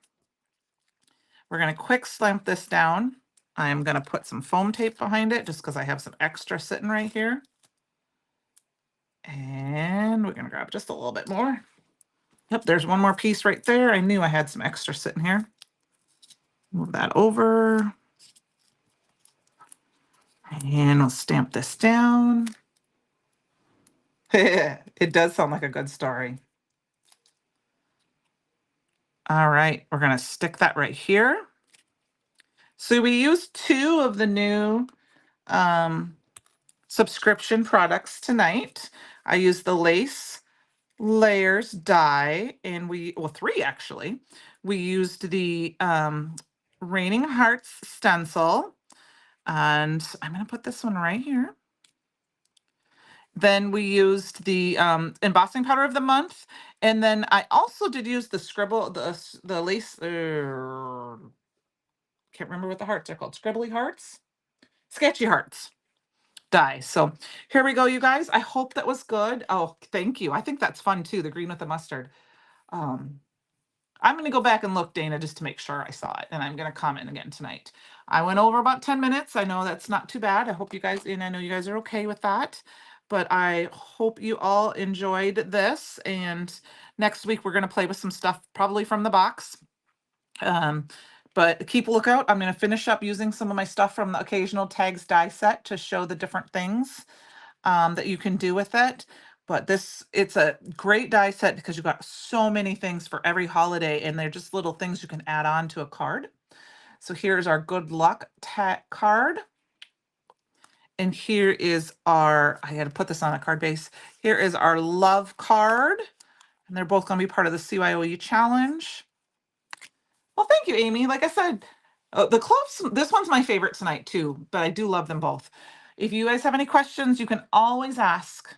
We're going to quick stamp this down. I'm going to put some foam tape behind it just because I have some extra sitting right here. And we're going to grab just a little bit more. Yep, there's one more piece right there. I knew I had some extra sitting here. Move that over. And we'll stamp this down. It does sound like a good story. All right, we're going to stick that right here. So we used two of the new subscription products tonight. I used the lace layers die, and well, three actually. We used the Raining Hearts stencil, and I'm going to put this one right here. Then we used the embossing powder of the month, and then I also did use the scribble, the lace. Can't remember what the hearts are called. Scribbly hearts, sketchy hearts die. So here we go, you guys. I hope that was good. Oh, thank you. I think that's fun too. The green with the mustard. Um, I'm going to go back and look, Dana, just to make sure I saw it, and I'm going to comment again tonight. I went over about 10 minutes. I know that's not too bad. I hope you guys, and I know you guys are okay with that, but I hope you all enjoyed this. And next week, we're going to play with some stuff, probably from the box. But keep a lookout. I'm going to finish up using some of my stuff from the occasional tags die set to show the different things that you can do with it. But it's a great die set because you've got so many things for every holiday, and they're just little things you can add on to a card. So here's our good luck card. And here is I had to put this on a card base. Here is our love card. And they're both going to be part of the CYOE challenge. Well, thank you, Amy. Like I said, the cloves, this one's my favorite tonight too, but I do love them both. If you guys have any questions, you can always ask.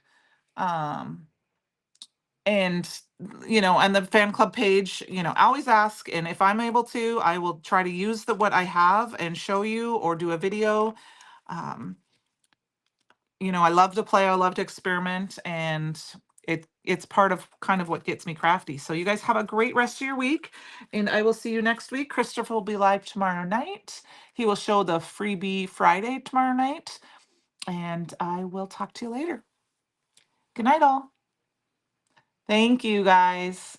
And on the fan club page, always ask, and if I'm able to, I will try to use what I have and show you or do a video. um I love to play, I love to experiment, and it's part of kind of what gets me crafty. So you guys have a great rest of your week, and I will see you next week. Christopher will be live tomorrow night. He will show the freebie Friday tomorrow night, and I will talk to you later. Good night, all. Thank you, guys.